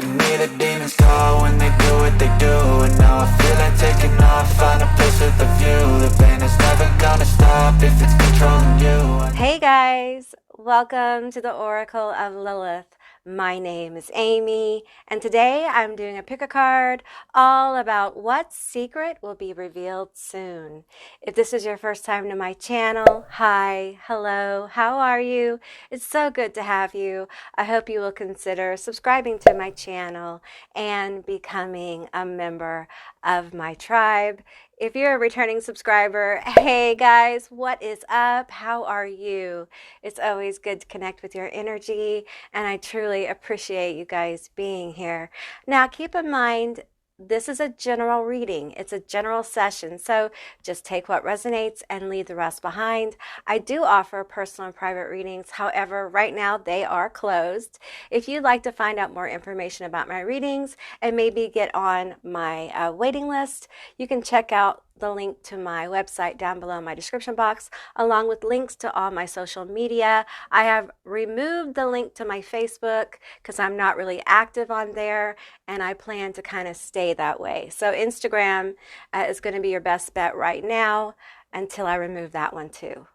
can hear the demons call when they do what they do. And now I feel like taking off, find a place with a view. The pain is never gonna stop if it's controlling you. Hey guys, welcome to the Oracle of Lilith. My name is Amy, and today I'm doing a pick a card all about what secret will be revealed soon. If this is your first time to my channel, hi, hello, how are you? It's so good to have you. I hope you will consider subscribing to my channel and becoming a member of my tribe. If you're a returning subscriber, hey guys, what is up? How are you? It's always good to connect with your energy, and I truly appreciate you guys being here. Now, keep in mind, this is a general reading. It's a general session, so just take what resonates and leave the rest behind. I do offer personal and private readings. However, right now they are closed. If you'd like to find out more information about my readings and maybe get on my waiting list, you can check out the link to my website down below in my description box, along with links to all my social media. I have removed the link to my Facebook because I'm not really active on there, and I plan to kind of stay that way. So Instagram is going to be your best bet right now until I remove that one too.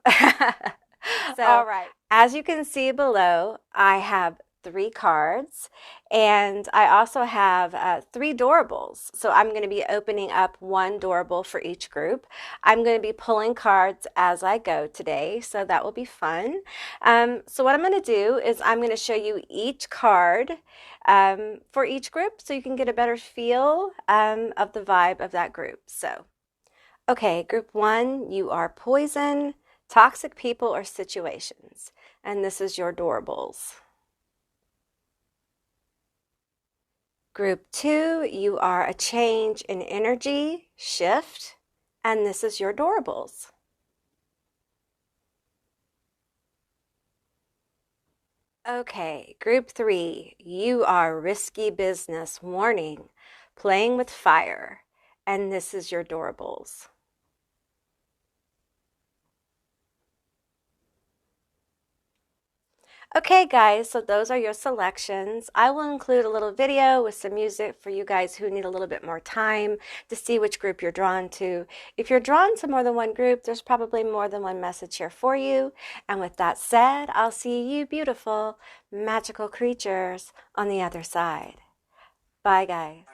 So, all right. As you can see below, I have 3 cards, and I also have 3 doorables. So I'm going to be opening up 1 doorable for each group. I'm going to be pulling cards as I go today, so that will be fun. So what I'm going to do is I'm going to show you each card for each group so you can get a better feel of the vibe of that group. So, okay, group 1, you are poison, toxic people or situations, and this is your doorables. Group 2, you are a change in energy, shift, and this is your doorables. Okay, group 3, you are risky business, warning, playing with fire, and this is your doorables. Okay guys, so those are your selections. I will include a little video with some music for you guys who need a little bit more time to see which group you're drawn to. If you're drawn to more than one group, there's probably more than one message here for you. And with that said, I'll see you beautiful, magical creatures on the other side. Bye guys.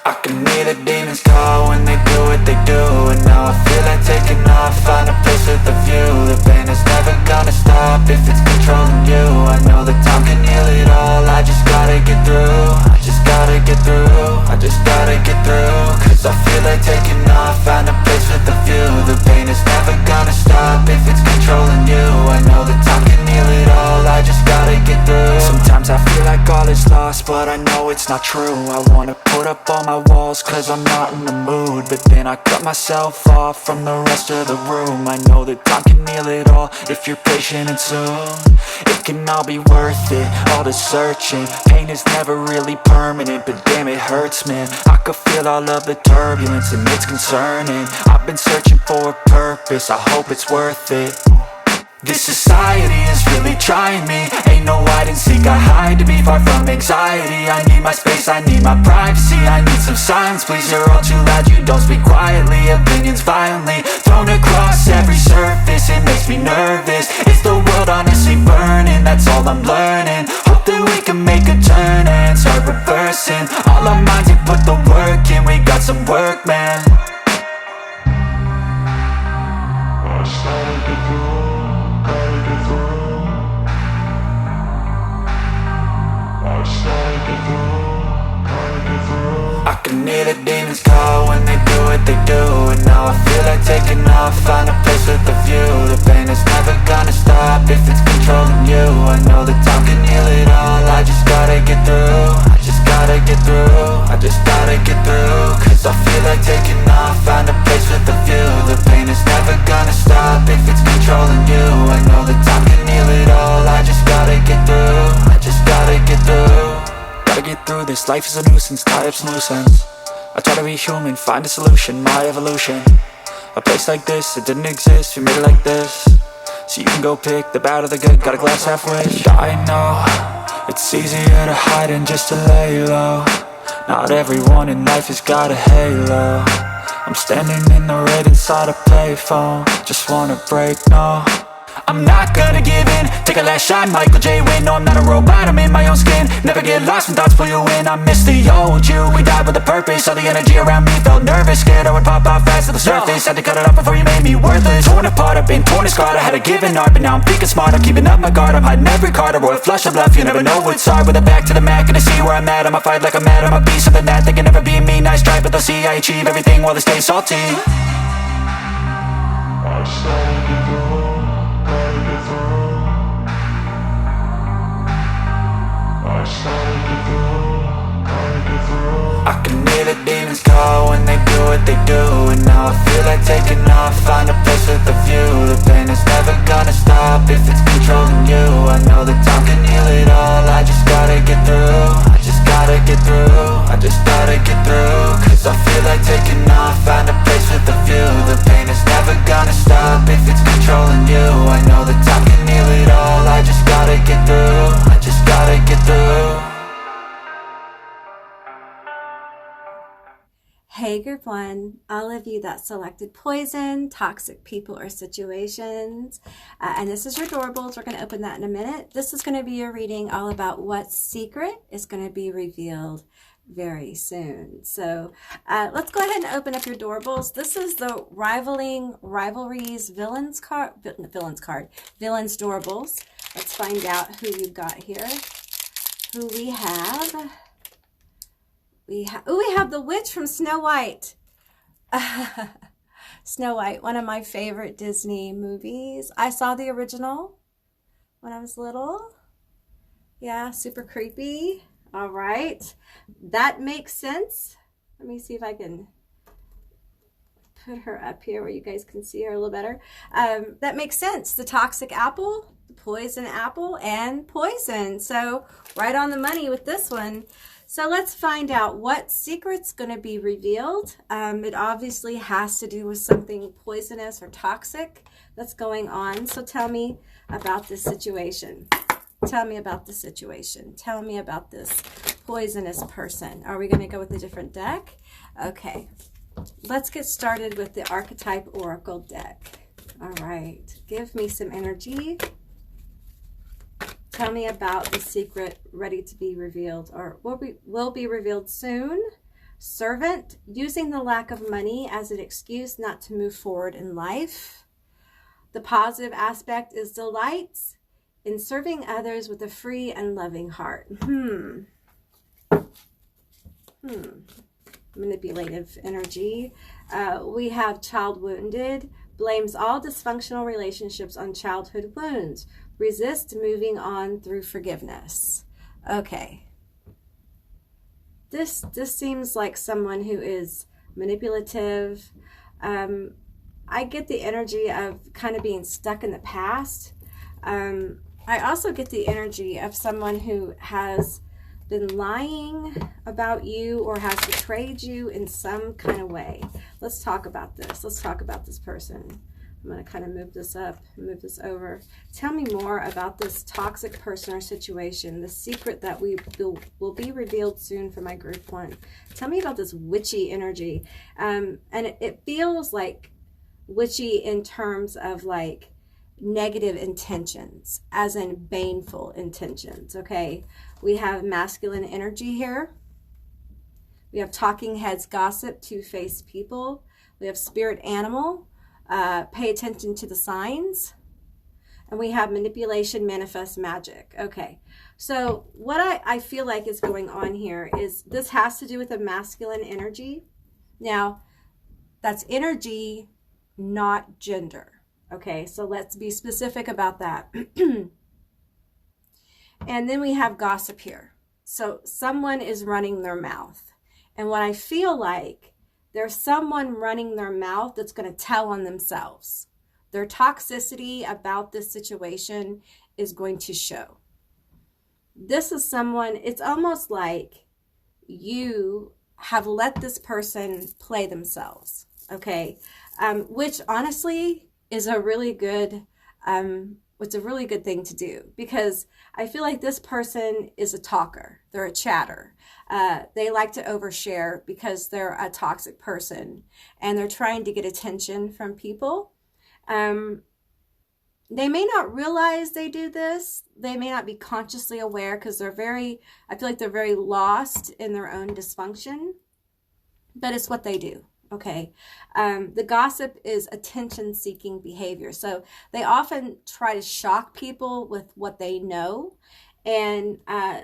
I can hear the demons call when they do what they do. And now I feel like taking off, find a place with a view. The pain is never gonna stop if it's controlling you. I know that time can heal it all, I just gotta get through. I just gotta get through, I just gotta get through. Cause I feel like taking off, find a place with a view. The pain is never gonna stop if it's controlling you. I know that time can heal it all, I just gotta get through. Sometimes I feel like all is lost, but I know it's not true. I wanna put up all my walls cause I'm not in the mood, but then I cut myself off from the rest of the room. I know that time can heal it all if you're patient, and soon it can all be worth it, all the searching. Pain is never really permanent, but damn it hurts, man. I could feel all of the turbulence and it's concerning. I've been searching for a purpose, I hope it's worth it. This society is really trying me. Ain't no hide and seek, I hide to be far from anxiety. I need my space, I need my privacy. I need some silence, please, you're all too loud. You don't speak quietly, opinions violently thrown across every surface. It makes me nervous, it's the world honestly burning. That's all I'm learning, hope that we can make a turn and start reversing. All our minds, we put the work in, we got some work, man. I started to grow. I can hear the demons call when they do what they do. And now I feel like taking off, find a place with a view. The pain is never gonna stop if it's controlling you. I know that time can heal it all, I just gotta get through. I just gotta get through, I just gotta get through. Cause I feel like taking off, find a place with a view. The pain is never gonna stop if it's controlling you. I know that time can heal it all, I just gotta get through. I just gotta get through. Gotta get through this, life is a nuisance, tie up some loose ends. I try to be human, find a solution, my evolution. A place like this, it didn't exist, we made it like this. So you can go pick the bad or the good, got a glass halfway. I know, it's easier to hide than just to lay low. Not everyone in life has got a halo. I'm standing in the red inside a payphone. Just wanna break, no, I'm not gonna give in. Take a last shot, Michael J. Win. No, I'm not a robot, I'm in my own skin. Never get lost when thoughts pull you in. I miss the old you, we died with a purpose. All the energy around me felt nervous. Scared I would pop out fast to the surface. Had to cut it off before you made me worthless. Torn apart, I've been torn and scarred. I had a given art, but now I'm thinking smart. I'm keeping up my guard, I'm hiding every card. A royal flush of left, you never know what's hard. With a back to the mat, gonna see where I'm at. I'ma fight like I'm mad, I'ma be something that they can never be me. Nice try, but they'll see I achieve everything while they stay salty. I started to go. I can hear the demons call when they do what they do. And now I feel like taking off, find a place with a view. The pain is never gonna stop if it's controlling you. I know that time can heal it all, I just gotta get through. I just gotta get through, I just gotta get through. Cause I feel like taking off, find a place with a view. The pain is never gonna stop if it's controlling you. I know that time can heal it all, I just gotta get through. I just gotta get through. Hey group one, all of you that selected poison, toxic people or situations, and this is your doorables. We're going to open that in a minute. This is going to be your reading all about what secret is going to be revealed very soon. So let's go ahead and open up your doorables. This is the rivalries villains doorables. Let's find out who you got here. Who we have. We have the witch from Snow White. Snow White, one of my favorite Disney movies. I saw the original when I was little. Yeah, super creepy. All right. That makes sense. Let me see if I can put her up here where you guys can see her a little better. That makes sense. The toxic apple, the poison apple, and poison. So right on the money with this one. So let's find out what secret's going to be revealed. It obviously has to do with something poisonous or toxic that's going on. So tell me about this situation. Tell me about the situation. Tell me about this poisonous person. Are we going to go with a different deck? Okay. Let's get started with the Archetype Oracle deck. All right. Give me some energy. Tell me about the secret ready to be revealed or will be revealed soon. Servant, using the lack of money as an excuse not to move forward in life. The positive aspect is delights in serving others with a free and loving heart. Manipulative energy. We have child wounded, blames all dysfunctional relationships on childhood wounds. Resist moving on through forgiveness. Okay. This seems like someone who is manipulative. I get the energy of kind of being stuck in the past. I also get the energy of someone who has been lying about you or has betrayed you in some kind of way. Let's talk about this. Let's talk about this person. I'm going to kind of move this up, move this over. Tell me more about this toxic person or situation, the secret that will be revealed soon for my group one. Tell me about this witchy energy. And it feels like witchy in terms of like negative intentions, as in baneful intentions, okay? We have masculine energy here. We have talking heads, gossip, two-faced people. We have spirit animal. Pay attention to the signs. And we have manipulation, manifest magic. Okay, so what I feel like is going on here is this has to do with a masculine energy. Now, that's energy, not gender. Okay, so let's be specific about that. And then we have gossip here. So someone is running their mouth. And what I feel like, there's someone running their mouth that's going to tell on themselves. Their toxicity about this situation is going to show. This is someone, it's almost like you have let this person play themselves, okay? Which honestly is a really good, it's a really good thing to do, because I feel like this person is a talker. They're a chatter. They like to overshare because they're a toxic person and they're trying to get attention from people. They may not realize they do this. They may not be consciously aware because I feel like they're very lost in their own dysfunction, but it's what they do. Okay. The gossip is attention-seeking behavior. So they often try to shock people with what they know. And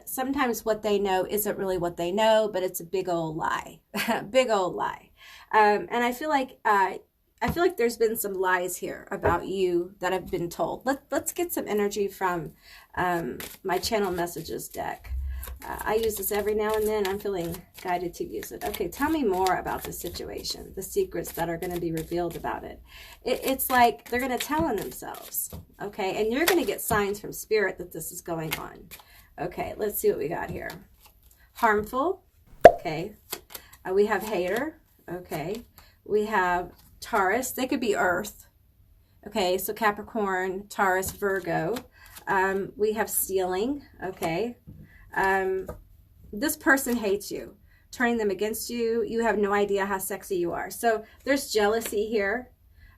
sometimes what they know isn't really what they know, but it's a big old lie. Big old lie. And I feel like there's been some lies here about you that have been told. Let's get some energy from my channel messages deck. I use this every now and then. I'm feeling guided to use it. Okay, tell me more about the situation, the secrets that are going to be revealed about it. It's like they're going to tell on themselves, okay? And you're going to get signs from spirit that this is going on. Okay, let's see what we got here. Harmful, okay. We have hater, okay. We have Taurus. They could be Earth, okay. So Capricorn, Taurus, Virgo. We have stealing, okay. This person hates you, turning them against you. You have no idea how sexy you are. So there's jealousy here.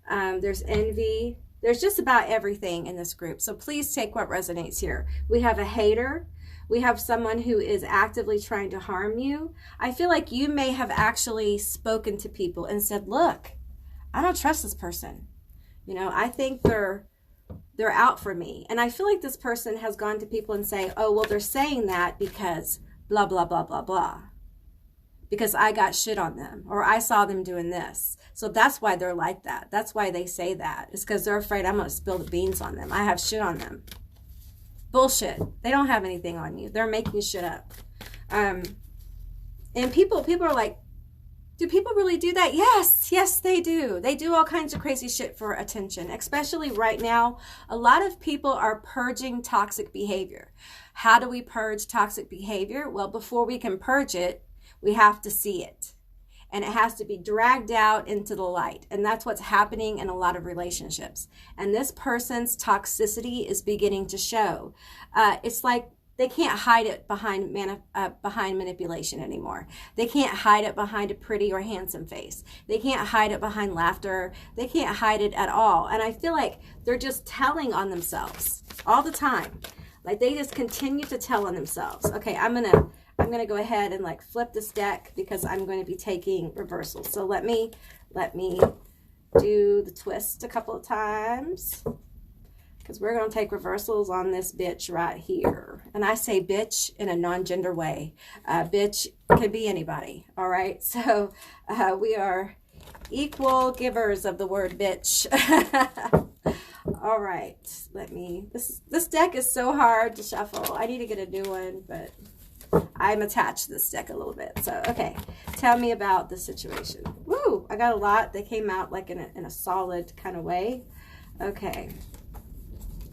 There's envy. There's just about everything in this group. So please take what resonates here. We have a hater. We have someone who is actively trying to harm you. I feel like you may have actually spoken to people and said, look, I don't trust this person. You know, I think they're out for me. And I feel like this person has gone to people and say, oh, well, they're saying that because blah, blah, blah, blah, blah. Because I got shit on them, or I saw them doing this. So that's why they're like that. That's why they say that. It's because they're afraid I'm going to spill the beans on them. I have shit on them. Bullshit. They don't have anything on you. They're making shit up. And people are like, do people really do that? Yes, they do. They do all kinds of crazy shit for attention, especially right now. A lot of people are purging toxic behavior. How do we purge toxic behavior? Well, before we can purge it, we have to see it. And it has to be dragged out into the light. And that's what's happening in a lot of relationships. And this person's toxicity is beginning to show. It's like they can't hide it behind manipulation anymore. They can't hide it behind a pretty or handsome face. They can't hide it behind laughter. They can't hide it at all. And I feel like they're just telling on themselves all the time. Like they just continue to tell on themselves. Okay, I'm gonna go ahead and like flip this deck because I'm going to be taking reversals. So let me do the twist a couple of times, because we're going to take reversals on this bitch right here. And I say bitch in a non-gender way. Bitch can be anybody, all right? So we are equal givers of the word bitch. All right, this deck is so hard to shuffle. I need to get a new one, but I'm attached to this deck a little bit. So, okay, tell me about the situation. Woo, I got a lot. They came out like in a solid kind of way. Okay.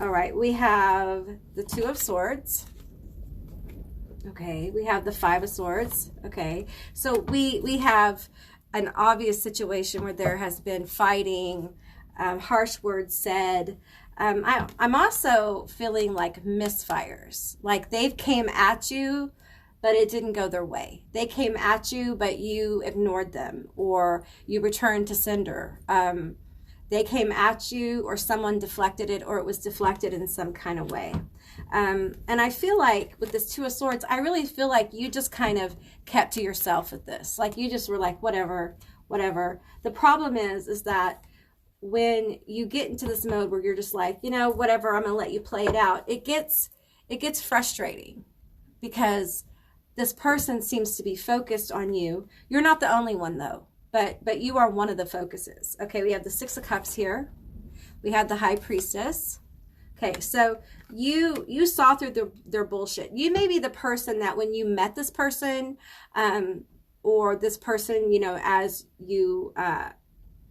All right, we have the Two of Swords. Okay, we have the Five of Swords. Okay, so we have an obvious situation where there has been fighting, harsh words said. I'm also feeling like misfires. Like they've came at you, but it didn't go their way. They came at you, but you ignored them, or you returned to sender. They came at you, or someone deflected it, or it was deflected in some kind of way. And I feel like with this Two of Swords, I really feel like you just kind of kept to yourself with this. Like you just were like, whatever. The problem is that when you get into this mode where you're just like, you know, whatever, I'm going to let you play it out, it gets frustrating because this person seems to be focused on you. You're not the only one though. But you are one of the focuses. Okay, we have the Six of Cups here. We have the High Priestess. Okay, so you saw through their bullshit. You may be the person that when you met this person, or this person, you know, as you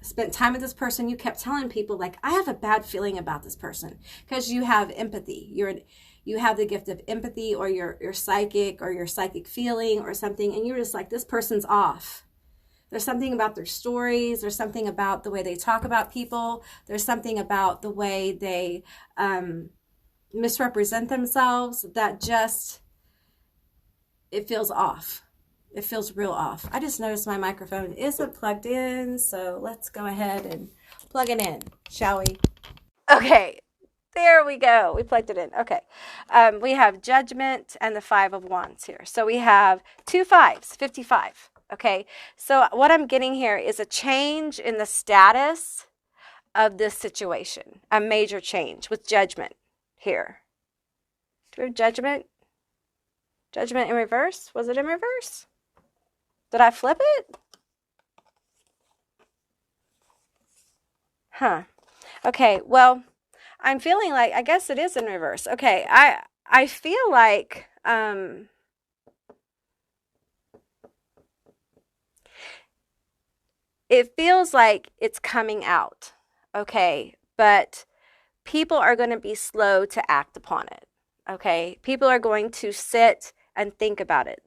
spent time with this person, you kept telling people like, I have a bad feeling about this person, because you have empathy. you have the gift of empathy, or you're psychic, or your psychic feeling or something, and you're just like, this person's off. There's something about their stories. There's something about the way they talk about people. There's something about the way they misrepresent themselves that just, it feels off. It feels real off. I just noticed my microphone isn't plugged in, so let's go ahead and plug it in, shall we? Okay, there we go. We plugged it in. Okay. We have Judgment and the Five of Wands here. So we have 2 5s, 55. Okay. So what I'm getting here is a change in the status of this situation, a major change with Judgment here. Do we have Judgment? Judgment in reverse? Was it in reverse? Did I flip it? Huh. Okay, well, I'm feeling like, I guess it is in reverse. Okay, I feel like it feels like it's coming out. Okay, but people are going to be slow to act upon it. Okay, people are going to sit and think about it.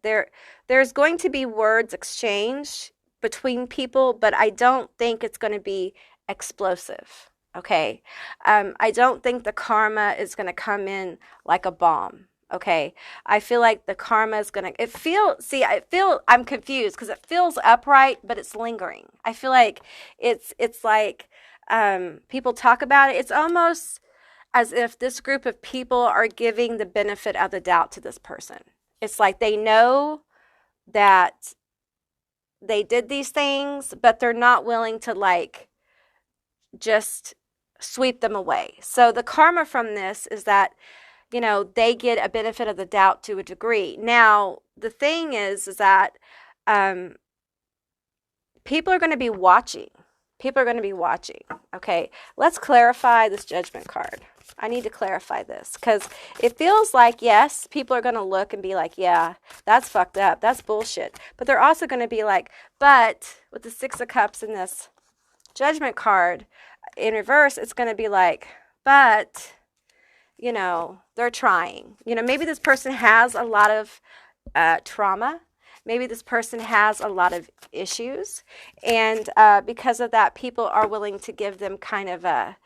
There's going to be words exchanged between people, but I don't think it's going to be explosive. Okay, I don't think the karma is going to come in like a bomb. Okay, I feel like the karma is going to, I'm confused because it feels upright, but it's lingering. I feel like it's like people talk about it. It's almost as if this group of people are giving the benefit of the doubt to this person. It's like they know that they did these things, but they're not willing to like just sweep them away. So the karma from this is that, you know, they get a benefit of the doubt to a degree. Now, the thing is that people are going to be watching. People are going to be watching. Okay, let's clarify this Judgment card. I need to clarify this because it feels like, yes, people are going to look and be like, yeah, that's fucked up. That's bullshit. But they're also going to be like, but with the Six of Cups in this Judgment card in reverse, it's going to be like, but, you know, they're trying. You know, maybe this person has a lot of trauma. Maybe this person has a lot of issues. And because of that, people are willing to give them kind of a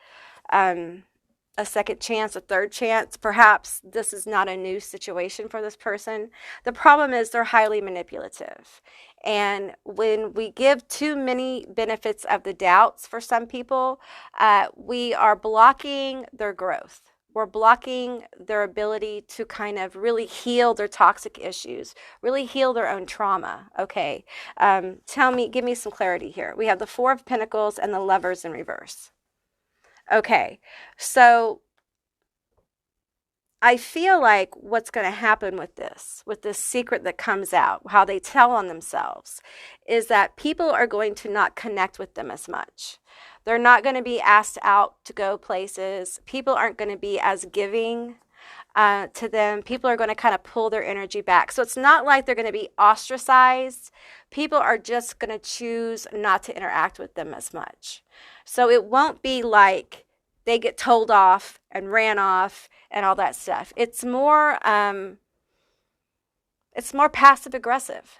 second chance, a third chance. Perhaps this is not a new situation for this person. The problem is they're highly manipulative. And when we give too many benefits of the doubts for some people, we are blocking their growth. We're blocking their ability to kind of really heal their toxic issues, really heal their own trauma. Okay, give me some clarity here. We have the Four of Pentacles and the Lovers in reverse. Okay, so I feel like what's going to happen with this secret that comes out, how they tell on themselves, is that people are going to not connect with them as much. They're not going to be asked out to go places. People aren't going to be as giving to them. People are going to kind of pull their energy back. So it's not like they're going to be ostracized. People are just going to choose not to interact with them as much. So it won't be like they get told off and ran off and all that stuff. It's more passive aggressive.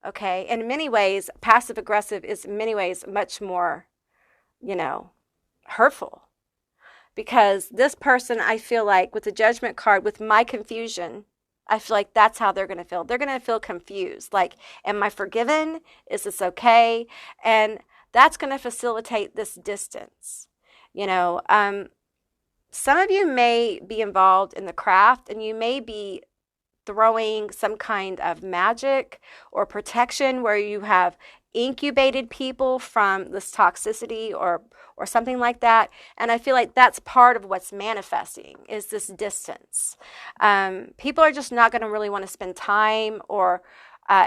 Okay. In many ways, passive aggressive is in many ways much more, you know, hurtful, because this person, I feel like with the Judgment card, with my confusion, I feel like that's how they're going to feel. They're going to feel confused. Like, am I forgiven? Is this okay? And that's going to facilitate this distance. You know, some of you may be involved in the craft and you may be throwing some kind of magic or protection where you have incubated people from this toxicity or something like that. And I feel like that's part of what's manifesting is this distance. People are just not going to really want to spend time or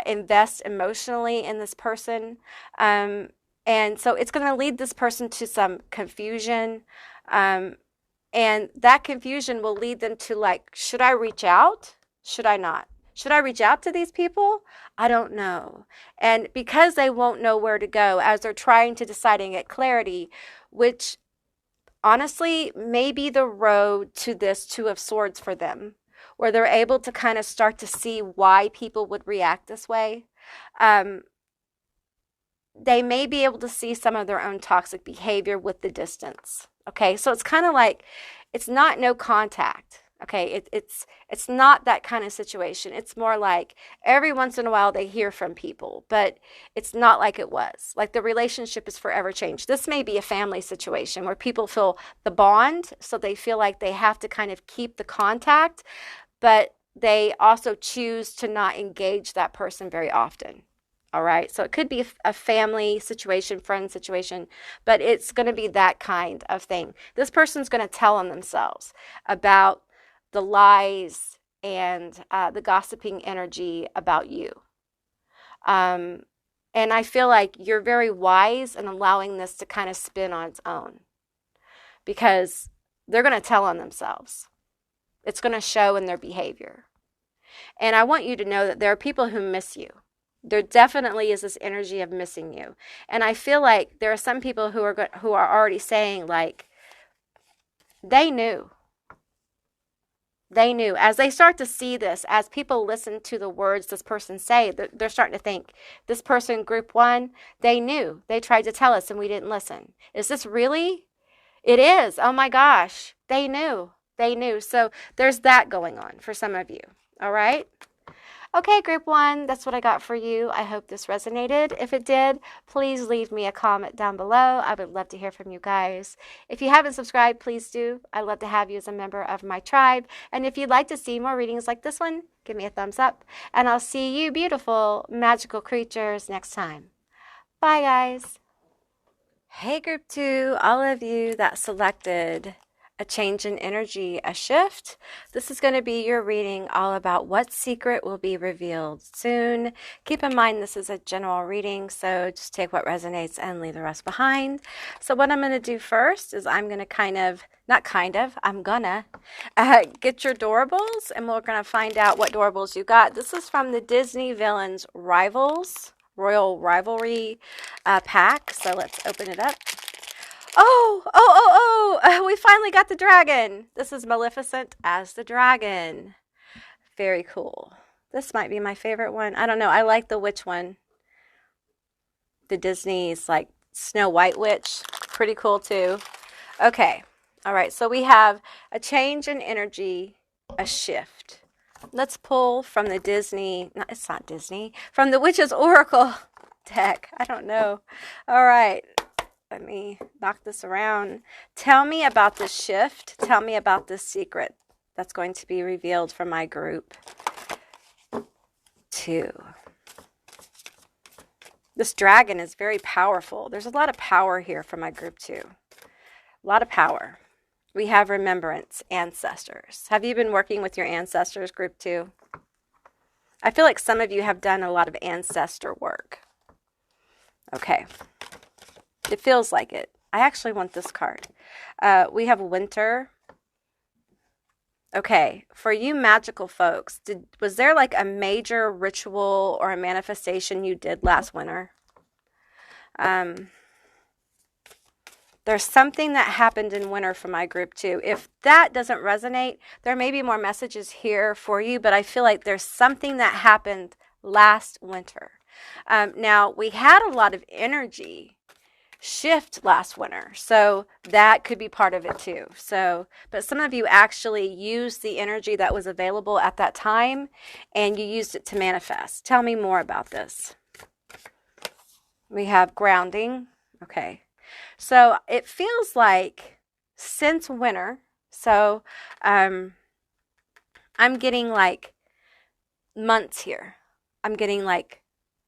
invest emotionally in this person. And so it's going to lead this person to some confusion. And that confusion will lead them to like, should I reach out? Should I not? Should I reach out to these people? I don't know. And because they won't know where to go as they're trying to decide and get clarity, which honestly may be the road to this Two of Swords for them. where they're able to kind of start to see why people would react this way. They may be able to see some of their own toxic behavior with the distance. Okay, so it's kind of like, it's not no contact. Okay, it's not that kind of situation. It's more like every once in a while they hear from people, but it's not like it was. Like the relationship is forever changed. This may be a family situation where people feel the bond, so they feel like they have to kind of keep the contact, but they also choose to not engage that person very often. All right, so it could be a family situation, friend situation, but it's going to be that kind of thing. This person's going to tell on themselves about the lies and the gossiping energy about you. And I feel like you're very wise in allowing this to kind of spin on its own, because they're going to tell on themselves. It's going to show in their behavior. And I want you to know that there are people who miss you. There definitely is this energy of missing you. And I feel like there are some people who are already saying, like, they knew. They knew. As they start to see this, as people listen to the words this person say, they're starting to think, this person, group one, they knew. They tried to tell us and we didn't listen. Is this really? It is. Oh my gosh. They knew. They knew. So there's that going on for some of you. All right? Okay, group one, that's what I got for you. I hope this resonated. If it did, please leave me a comment down below. I would love to hear from you guys. If you haven't subscribed, please do. I'd love to have you as a member of my tribe. And if you'd like to see more readings like this one, give me a thumbs up. And I'll see you beautiful, magical creatures next time. Bye, guys. Hey, group two, all of you that selected a change in energy, a shift. This is going to be your reading all about what secret will be revealed soon. Keep in mind this is a general reading, so just take what resonates and leave the rest behind. So what I'm going to do first is I'm going to I'm gonna get your doorables, and we're going to find out what doorables you got. This is from the Disney Villains Rivals Royal Rivalry pack, so let's open it up. We finally got the dragon. This is Maleficent as the dragon. Very cool. This might be my favorite one. I don't know. I like the witch one. The Disney's like Snow White witch. Pretty cool too. Okay. All right. So we have a change in energy, a shift. Let's pull from the Disney. No, it's not Disney. From the Witch's Oracle deck. I don't know. All right. Let me knock this around. Tell me about this shift. Tell me about this secret that's going to be revealed from my group 2. This dragon is very powerful. There's a lot of power here from my group 2. A lot of power. We have remembrance, ancestors. Have you been working with your ancestors, group 2? I feel like some of you have done a lot of ancestor work. Okay. It feels like it. I actually want this card. We have winter. Okay, for you magical folks, was there like a major ritual or a manifestation you did last winter? There's something that happened in winter for my group too. If that doesn't resonate, there may be more messages here for you, but I feel like there's something that happened last winter. Now, we had a lot of energy shift last winter, so that could be part of it too. So, but some of you actually used the energy that was available at that time and you used it to manifest. Tell me more about this. We have grounding. Okay, so it feels like since winter, so I'm getting like months here. I'm getting like,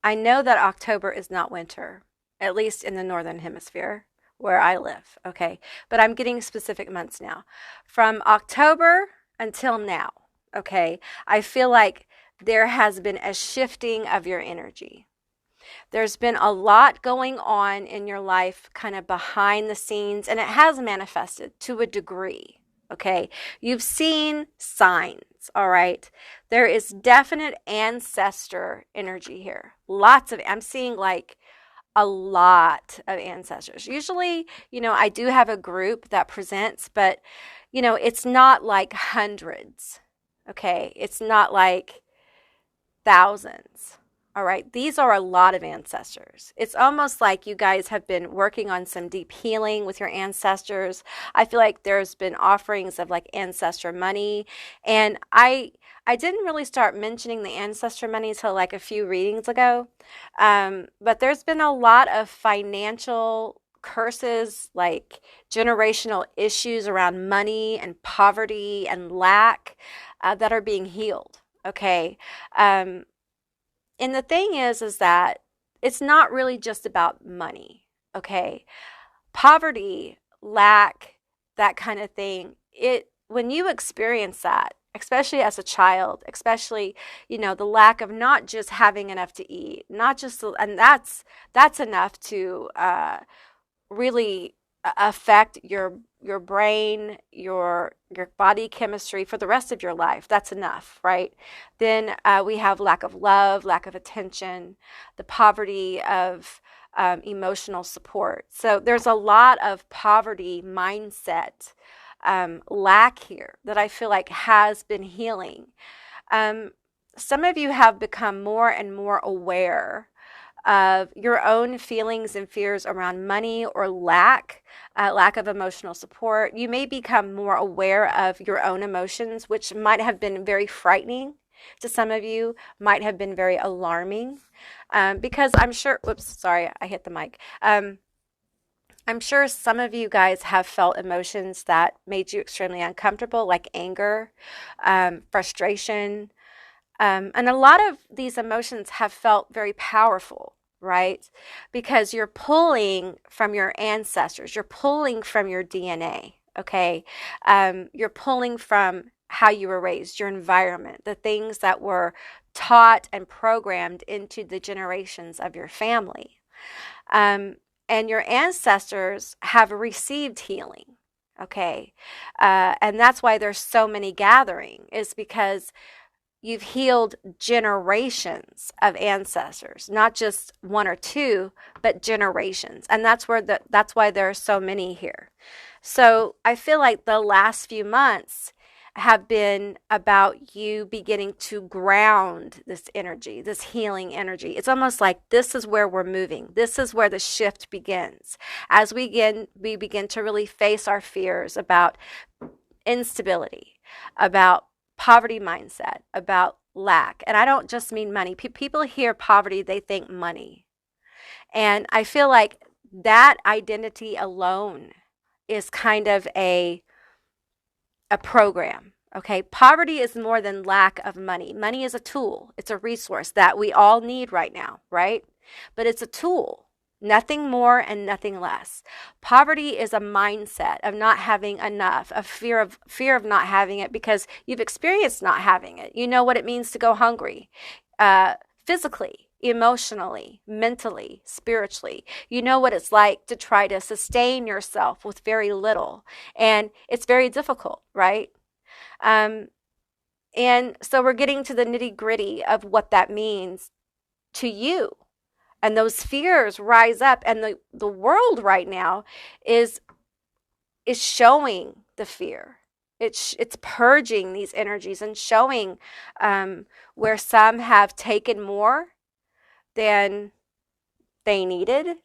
I know that October is not winter, at least in the northern hemisphere where I live, okay? But I'm getting specific months now. From October until now, okay? I feel like there has been a shifting of your energy. There's been a lot going on in your life kind of behind the scenes, and it has manifested to a degree, okay? You've seen signs, all right? There is definite ancestor energy here. I'm seeing like a lot of ancestors. Usually, I do have a group that presents, but, it's not like hundreds. Okay, it's not like thousands. All right, these are a lot of ancestors. It's almost like you guys have been working on some deep healing with your ancestors. I feel like there's been offerings of like ancestor money, and I didn't really start mentioning the ancestor money until like a few readings ago. But there's been a lot of financial curses, like generational issues around money and poverty and lack that are being healed. Okay. Um, and the thing is that it's not really just about money, okay? Poverty, lack, that kind of thing, it when you experience that, especially as a child, especially, the lack of not just having enough to eat, not just, and that's enough to really affect your brain, your body chemistry for the rest of your life. That's enough, right? Then we have lack of love, lack of attention, the poverty of emotional support. So there's a lot of poverty mindset lack here that I feel like has been healing. Some of you have become more and more aware of your own feelings and fears around money or lack of emotional support. You may become more aware of your own emotions, which might have been very frightening to some of you, might have been very alarming, because I'm sure, whoops, sorry, I hit the mic. I'm sure some of you guys have felt emotions that made you extremely uncomfortable, like anger, frustration, and a lot of these emotions have felt very powerful, right? Because you're pulling from your ancestors, you're pulling from your DNA, okay? You're pulling from how you were raised, your environment, the things that were taught and programmed into the generations of your family. And your ancestors have received healing, okay? And that's why there's so many gathering, is because you've healed generations of ancestors, not just one or two, but generations. And that's why there are so many here. So I feel like the last few months have been about you beginning to ground this energy, this healing energy. It's almost like this is where we're moving. This is where the shift begins. As we begin to really face our fears about instability, about poverty mindset, about lack. And I don't just mean money. People hear poverty, they think money. And I feel like that identity alone is kind of a program. Okay, poverty is more than lack of money. Money is a tool. It's a resource that we all need right now, right? But it's a tool. Nothing more and nothing less. Poverty is a mindset of not having enough, a fear of not having it, because you've experienced not having it. You know what it means to go hungry, physically, emotionally, mentally, spiritually. You know what it's like to try to sustain yourself with very little, and it's very difficult, right? And so we're getting to the nitty-gritty of what that means to you. And those fears rise up, and the world right now is showing the fear. It's purging these energies and showing where some have taken more than they needed,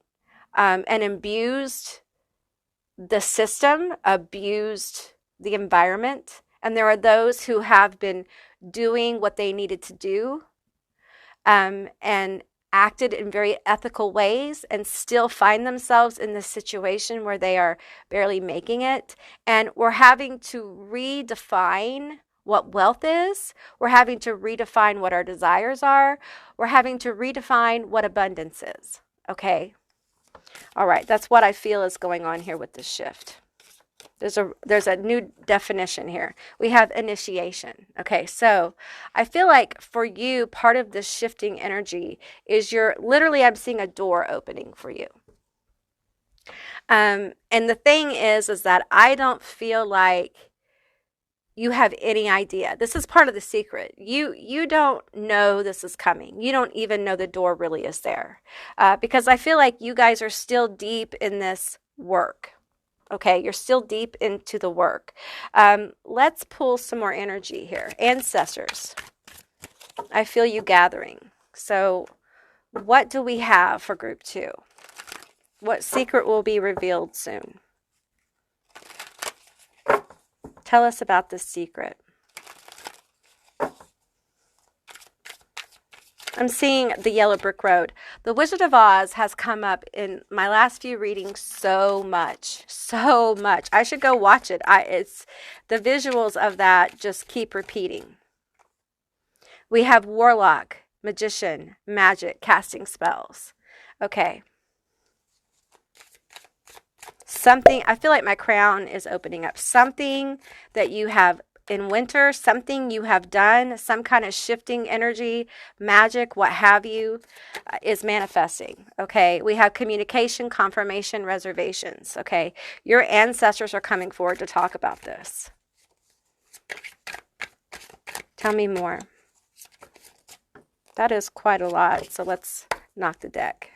and abused the system, abused the environment. And there are those who have been doing what they needed to do, and acted in very ethical ways, and still find themselves in this situation where they are barely making it. And we're having to redefine what wealth is. We're having to redefine what our desires are. We're having to redefine what abundance is. Okay? All right, that's what I feel is going on here with this shift. There's a new definition here. We have initiation. Okay, so I feel like for you, part of this shifting energy is I'm seeing a door opening for you. And the thing is that I don't feel like you have any idea. This is part of the secret. You don't know this is coming. You don't even know the door really is there, because I feel like you guys are still deep in this work. Okay, you're still deep into the work. Let's pull some more energy here. Ancestors, I feel you gathering. So what do we have for group 2? What secret will be revealed soon? Tell us about this secret. I'm seeing the yellow brick road. The Wizard of Oz has come up in my last few readings so much. I should go watch it. It's the visuals of that just keep repeating. We have warlock, magician, magic, casting spells. Okay. Something, I feel like my crown is opening up. Something that you have in winter, something you have done, some kind of shifting energy, magic, what have you, is manifesting. Okay, we have communication, confirmation, reservations. Okay, your ancestors are coming forward to talk about this. Tell me more. That is quite a lot, so let's knock the deck.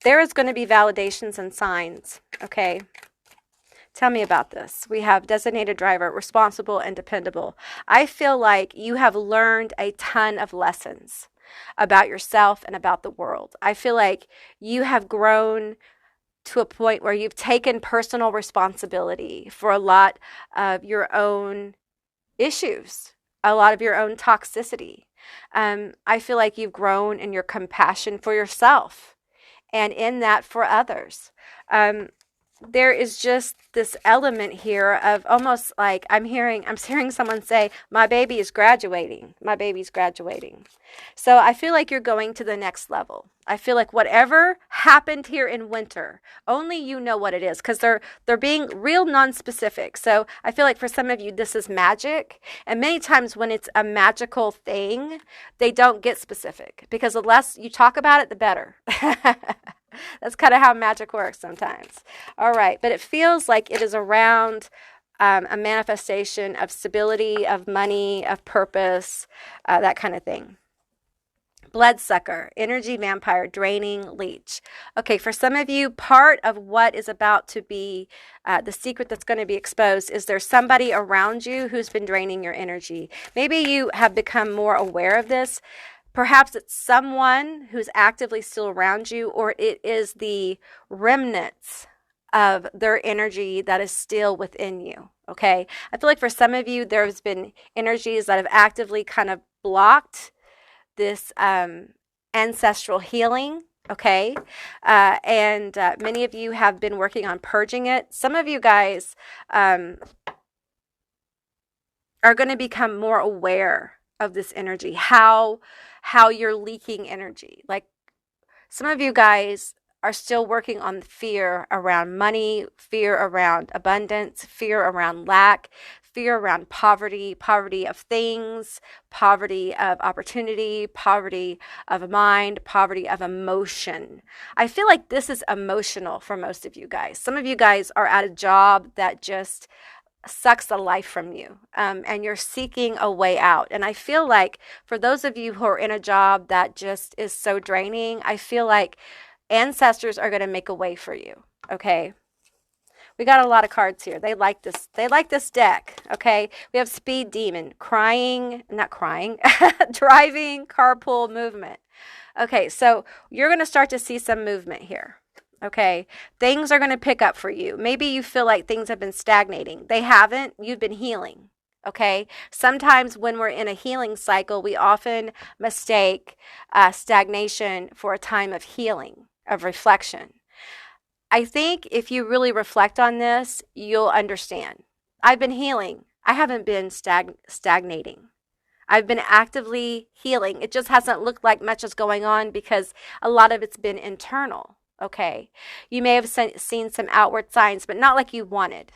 There is going to be validations and signs. Okay. Tell me about this. We have designated driver, responsible and dependable. I feel like you have learned a ton of lessons about yourself and about the world. I feel like you have grown to a point where you've taken personal responsibility for a lot of your own issues, a lot of your own toxicity. I feel like you've grown in your compassion for yourself and in that for others. There is just this element here of almost like I'm hearing someone say, my baby is graduating. My baby's graduating. So I feel like you're going to the next level. I feel like whatever happened here in winter, only you know what it is, because they're being real non-specific. So I feel like for some of you, this is magic. And many times when it's a magical thing, they don't get specific, because the less you talk about it, the better. That's kind of how magic works sometimes. All right. But it feels like it is around a manifestation of stability, of money, of purpose, that kind of thing. Bloodsucker, energy vampire, draining leech. Okay, for some of you, part of what is about to be the secret that's going to be exposed is there's somebody around you who's been draining your energy. Maybe you have become more aware of this. Perhaps it's someone who's actively still around you, or it is the remnants of their energy that is still within you, okay? I feel like for some of you, there's been energies that have actively kind of blocked this ancestral healing, okay? And many of you have been working on purging it. Some of you guys are going to become more aware of this energy, how you're leaking energy. Like some of you guys are still working on fear around money, fear around abundance, fear around lack, fear around poverty of things, poverty of opportunity, poverty of mind, poverty of emotion. I feel like this is emotional for most of you guys. Some of you guys are at a job that just sucks the life from you, and you're seeking a way out. And I feel like for those of you who are in a job that just is so draining, I feel like ancestors are going to make a way for you. Okay. We got a lot of cards here. They like this deck. Okay. We have speed demon, driving, carpool movement. Okay. So you're going to start to see some movement here. Okay, things are going to pick up for you. Maybe you feel like things have been stagnating. They haven't. You've been healing. Okay, sometimes when we're in a healing cycle, we often mistake stagnation for a time of healing, of reflection. I think if you really reflect on this, you'll understand. I've been healing. I haven't been stagnating. I've been actively healing. It just hasn't looked like much is going on because a lot of it's been internal. Okay, you may have seen some outward signs, but not like you wanted.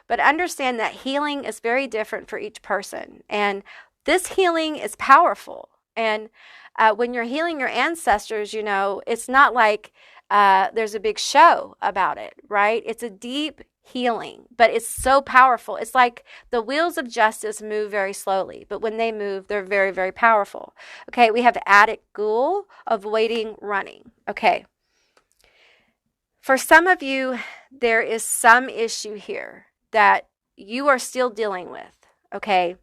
But understand that healing is very different for each person. And this healing is powerful. And when you're healing your ancestors, you know, it's not like there's a big show about it, right? It's a deep healing, but it's so powerful. It's like the wheels of justice move very slowly, but when they move, they're very, very powerful. Okay, we have addict, ghoul, avoiding, running. Okay. For some of you, there is some issue here that you are still dealing with, okay?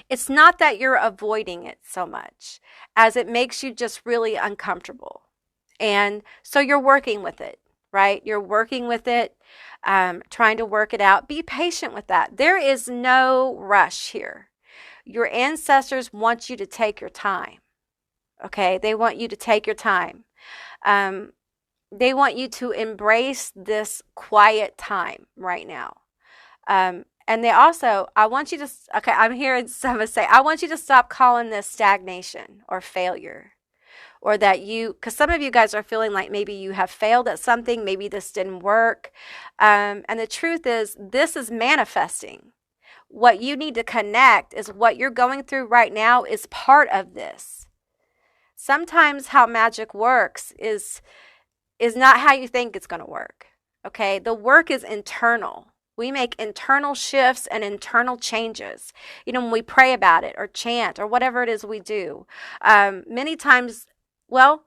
It's not that you're avoiding it so much as it makes you just really uncomfortable. And so you're working with it, right? You're working with it, trying to work it out. Be patient with that. There is no rush here. Your ancestors want you to take your time, okay? They want you to take your time. They want you to embrace this quiet time right now. And they also, I want you to, okay, I'm hearing someone say, I want you to stop calling this stagnation or failure. Or that you, because some of you guys are feeling like maybe you have failed at something, maybe this didn't work. And the truth is, this is manifesting. What you need to connect is what you're going through right now is part of this. Sometimes how magic works is not how you think it's going to work. Okay, the work is internal. We make internal shifts and internal changes. You know, when we pray about it or chant or whatever it is we do, many times, well,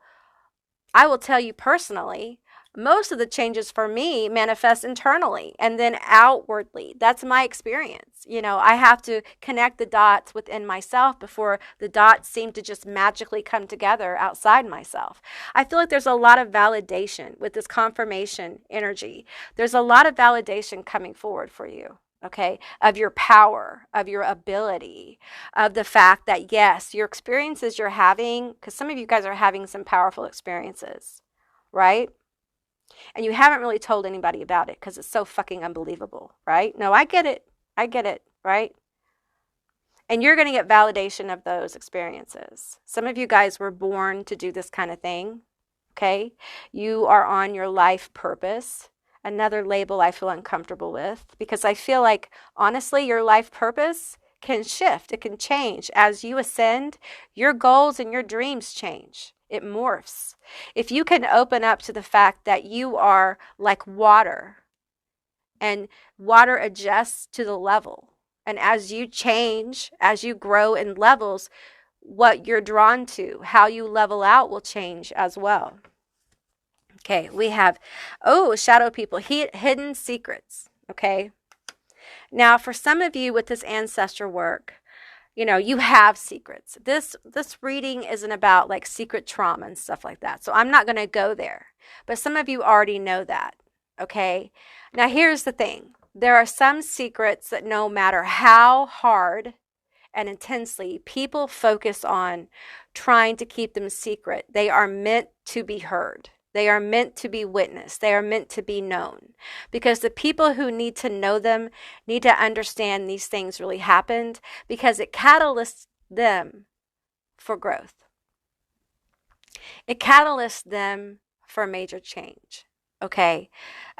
I will tell you personally, most of the changes for me manifest internally and then outwardly. That's my experience. You know, I have to connect the dots within myself before the dots seem to just magically come together outside myself. I feel like there's a lot of validation with this confirmation energy. There's a lot of validation coming forward for you. Okay, of your power, of your ability, of the fact that, yes, your experiences you're having, because some of you guys are having some powerful experiences, right? And you haven't really told anybody about it because it's so fucking unbelievable, right? No, I get it, right? And you're going to get validation of those experiences. Some of you guys were born to do this kind of thing, okay? You are on your life purpose. Another label I feel uncomfortable with because I feel like, honestly, your life purpose can shift. It can change. As you ascend, your goals and your dreams change. It morphs. If you can open up to the fact that you are like water and water adjusts to the level. And as you change, as you grow in levels, what you're drawn to, how you level out will change as well. Okay, we have, shadow people, hidden secrets, okay? Now, for some of you with this ancestor work, you know, you have secrets. This reading isn't about like secret trauma and stuff like that. So I'm not going to go there. But some of you already know that, okay? Now, here's the thing. There are some secrets that no matter how hard and intensely people focus on trying to keep them secret, they are meant to be heard. They are meant to be witnessed. They are meant to be known because the people who need to know them need to understand these things really happened because it catalysts them for growth. It catalysts them for major change. Okay.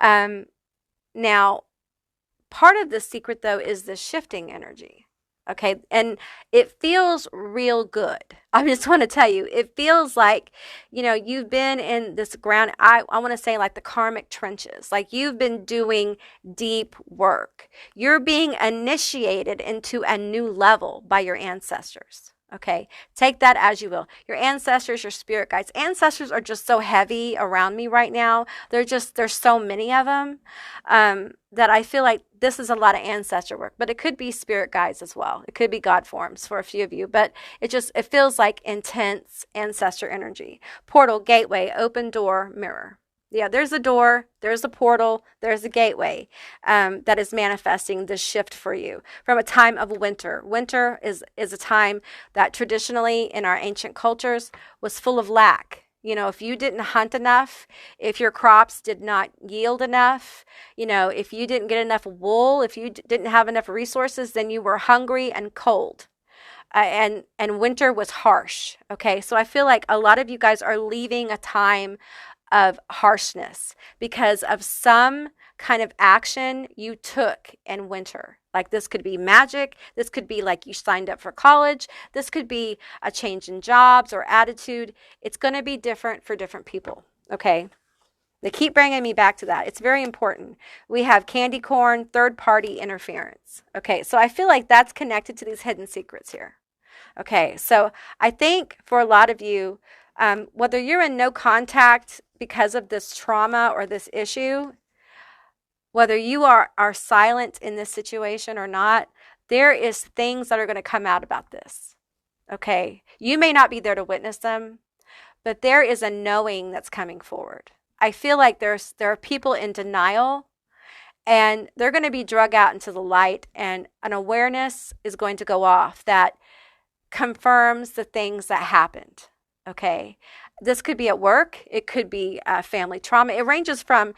Now, part of the secret though is the shifting energy. Okay, and it feels real good. I just want to tell you, it feels like, you know, you've been in this ground, I want to say like the karmic trenches, like you've been doing deep work. You're being initiated into a new level by your ancestors. Okay, take that as you will. Your ancestors, your spirit guides. Ancestors are just so heavy around me right now. There's so many of them that I feel like this is a lot of ancestor work, but it could be spirit guides as well. It could be God forms for a few of you, but it feels like intense ancestor energy. Portal, gateway, open door, mirror. Yeah, there's a door, there's a portal, there's a gateway that is manifesting this shift for you from a time of winter. Winter is a time that traditionally in our ancient cultures was full of lack. You know, if you didn't hunt enough, if your crops did not yield enough, you know, if you didn't get enough wool, if you didn't have enough resources, then you were hungry and cold. And winter was harsh. Okay, so I feel like a lot of you guys are leaving a time of harshness because of some kind of action you took in winter. Like this could be magic. This could be like you signed up for college. This could be a change in jobs or attitude. It's going to be different for different people. Okay. They keep bringing me back to that. It's very important. We have candy corn, third party interference. Okay. So I feel like that's connected to these hidden secrets here. Okay. So I think for a lot of you, whether you're in no contact because of this trauma or this issue, whether you are silent in this situation or not, there is things that are going to come out about this. Okay. You may not be there to witness them, but there is a knowing that's coming forward. I feel like there are people in denial, and they're going to be drug out into the light, and an awareness is going to go off that confirms the things that happened. Okay. This could be at work. It could be family trauma. It ranges from,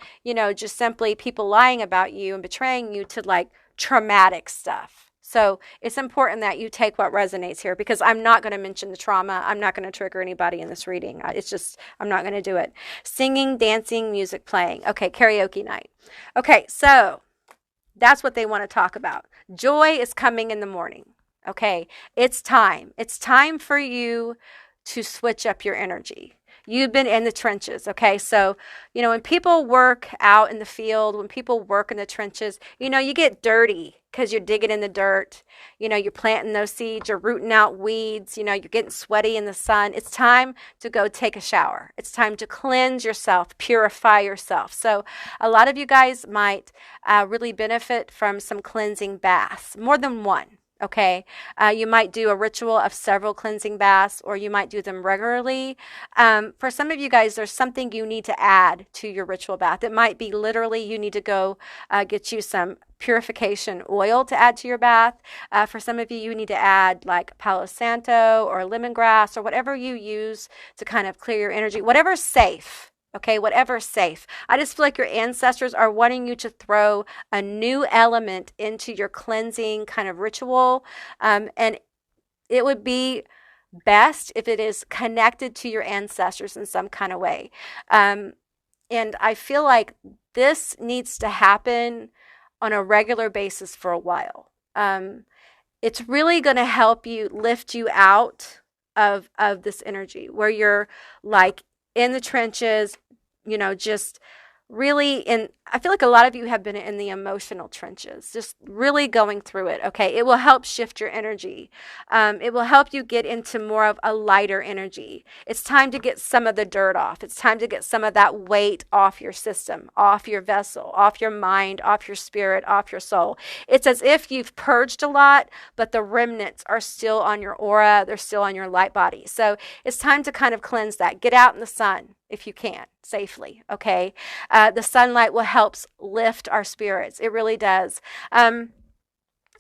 just simply people lying about you and betraying you to like traumatic stuff. So it's important that you take what resonates here, because I'm not going to mention the trauma. I'm not going to trigger anybody in this reading. I'm not going to do it. Singing, dancing, music playing. Okay, karaoke night. Okay, so that's what they want to talk about. Joy is coming in the morning. Okay, it's time. It's time for you to switch up your energy. You've been in the trenches, okay? So, when people work out in the field, when people work in the trenches, you get dirty because you're digging in the dirt. You're planting those seeds, you're rooting out weeds, you're getting sweaty in the sun. It's time to go take a shower. It's time to cleanse yourself, purify yourself. So a lot of you guys might really benefit from some cleansing baths, more than one. Okay, you might do a ritual of several cleansing baths, or you might do them regularly. For some of you guys, there's something you need to add to your ritual bath. It might be literally you need to go get you some purification oil to add to your bath. For some of you, you need to add like Palo Santo or lemongrass or whatever you use to kind of clear your energy, whatever's safe. Okay, whatever's safe. I just feel like your ancestors are wanting you to throw a new element into your cleansing kind of ritual. And it would be best if it is connected to your ancestors in some kind of way. And I feel like this needs to happen on a regular basis for a while. It's really going to help you lift you out of this energy where you're like in the trenches, just really I feel like a lot of you have been in the emotional trenches, just really going through it. Okay. It will help shift your energy. It will help you get into more of a lighter energy. It's time to get some of the dirt off. It's time to get some of that weight off your system, off your vessel, off your mind, off your spirit, off your soul. It's as if you've purged a lot, but the remnants are still on your aura. They're still on your light body. So it's time to kind of cleanse that. Get out in the sun if you can safely. Okay. The sunlight will help lift our spirits. It really does.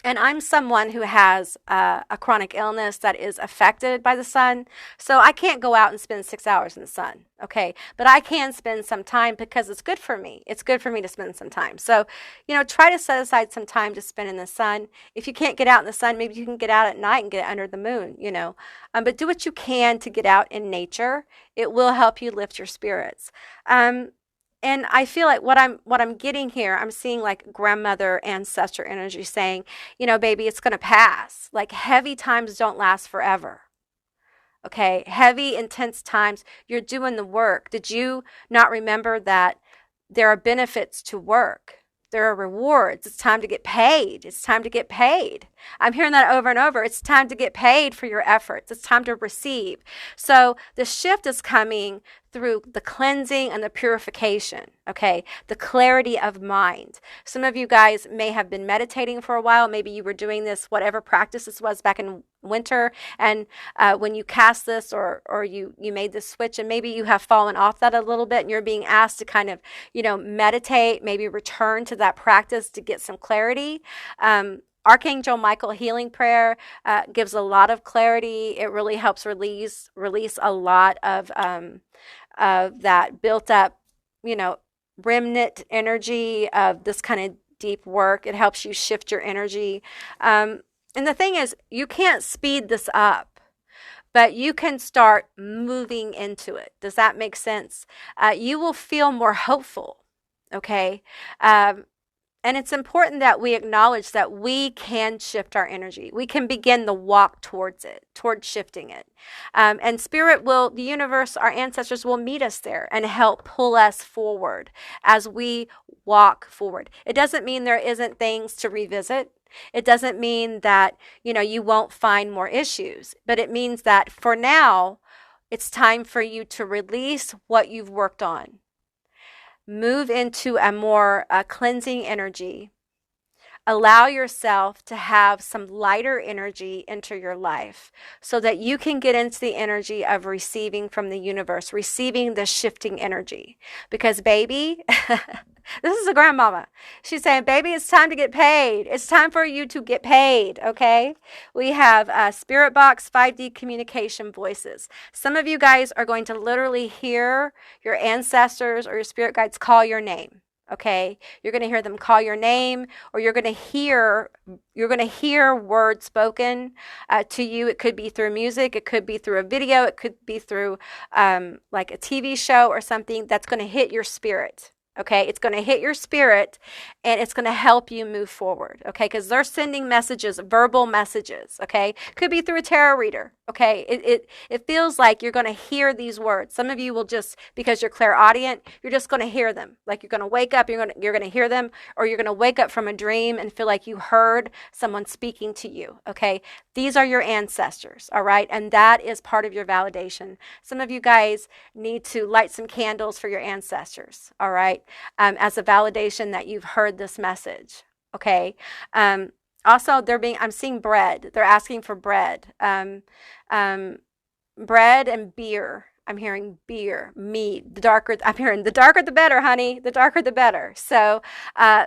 And I'm someone who has a chronic illness that is affected by the sun. So I can't go out and spend 6 hours in the sun. Okay. But I can spend some time because it's good for me. It's good for me to spend some time. So, try to set aside some time to spend in the sun. If you can't get out in the sun, maybe you can get out at night and get under the moon, but do what you can to get out in nature. It will help you lift your spirits. And I feel like what I'm getting here, I'm seeing like grandmother, ancestor energy saying, baby, it's going to pass. Like heavy times don't last forever. Okay. Heavy, intense times. You're doing the work. Did you not remember that there are benefits to work? There are rewards. It's time to get paid. It's time to get paid. I'm hearing that over and over. It's time to get paid for your efforts. It's time to receive. So the shift is coming through the cleansing and the purification, okay? The clarity of mind. Some of you guys may have been meditating for a while. Maybe you were doing this, whatever practice this was back in winter. And when you cast this or you made this switch, and maybe you have fallen off that a little bit and you're being asked to kind of, meditate, maybe return to that practice to get some clarity. Archangel Michael healing prayer gives a lot of clarity. It really helps release a lot of that built up, remnant energy of this kind of deep work. It helps you shift your energy. And the thing is, you can't speed this up, but you can start moving into it. Does that make sense? You will feel more hopeful. Okay. And it's important that we acknowledge that we can shift our energy. We can begin the walk towards it, towards shifting it. And spirit will, the universe, our ancestors will meet us there and help pull us forward as we walk forward. It doesn't mean there isn't things to revisit. It doesn't mean that, you won't find more issues, but it means that for now, It's time for you to release what you've worked on. Move into a more cleansing energy. Allow yourself to have some lighter energy enter your life so that you can get into the energy of receiving from the universe, receiving the shifting energy. Because baby, this is a grandmama. She's saying, baby, it's time to get paid. It's time for you to get paid, okay? We have Spirit Box 5D communication voices. Some of you guys are going to literally hear your ancestors or your spirit guides call your name. Okay, you're going to hear them call your name, or you're going to hear words spoken to you. It could be through music, it could be through a video, it could be through like a TV show or something that's going to hit your spirit. Okay, it's going to hit your spirit and it's going to help you move forward. Okay, because they're sending messages, verbal messages. Okay, could be through a tarot reader. Okay, it feels like you're going to hear these words. Some of you will just, because you're clairaudient, you're just going to hear them. Like you're going to wake up, you're going to hear them, or you're going to wake up from a dream and feel like you heard someone speaking to you. Okay, these are your ancestors. All right, and that is part of your validation. Some of you guys need to light some candles for your ancestors. All right, as a validation that you've heard this message. Okay. Also, I'm seeing bread. They're asking for bread. Bread and beer. I'm hearing beer, meat. I'm hearing the darker the better, honey. The darker the better. So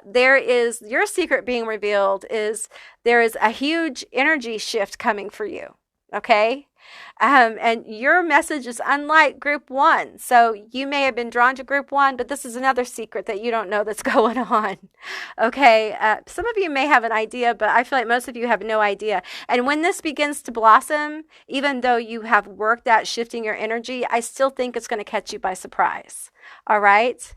there is your secret being revealed. There is a huge energy shift coming for you. Okay. And your message is unlike group 1. So you may have been drawn to group 1, but this is another secret that you don't know that's going on. Okay. Some of you may have an idea, but I feel like most of you have no idea. And when this begins to blossom, even though you have worked at shifting your energy, I still think it's going to catch you by surprise. All right.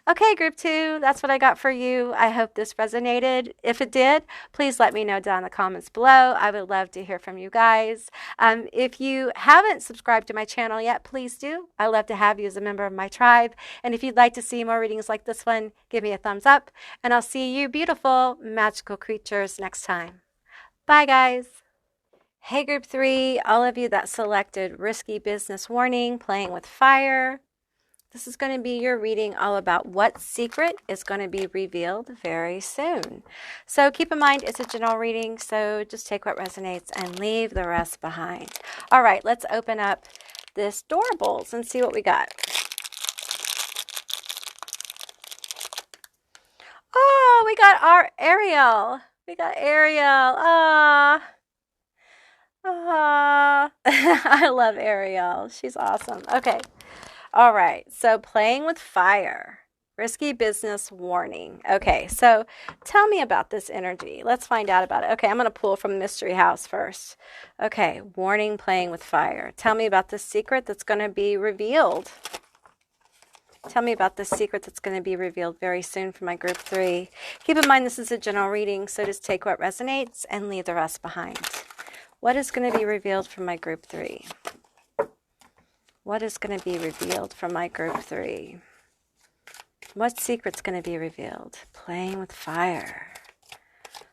Okay, group 2, that's what I got for you. I hope this resonated. If it did, please let me know down in the comments below. I would love to hear from you guys. If you haven't subscribed to my channel yet, please do. I love to have you as a member of my tribe. And if you'd like to see more readings like this one, give me a thumbs up. And I'll see you beautiful, magical creatures next time. Bye, guys. Hey, group 3, all of you that selected Risky Business Warning, Playing with Fire. This is going to be your reading all about what secret is going to be revealed very soon. So keep in mind, it's a general reading, so just take what resonates and leave the rest behind. All right, let's open up this Doorables and see what we got. Oh, we got our Ariel. We got Ariel. Ah. Ah. I love Ariel. She's awesome. Okay. All right, so playing with fire, risky business warning. Okay, so tell me about this energy. Let's find out about it. Okay, I'm going to pull from Mystery House first. Okay, warning, playing with fire. Tell me about the secret that's going to be revealed. Tell me about the secret that's going to be revealed very soon for my group 3. Keep in mind, this is a general reading, so just take what resonates and leave the rest behind. What is going to be revealed for my group 3? What is going to be revealed from my group 3? What secret's going to be revealed? Playing with fire.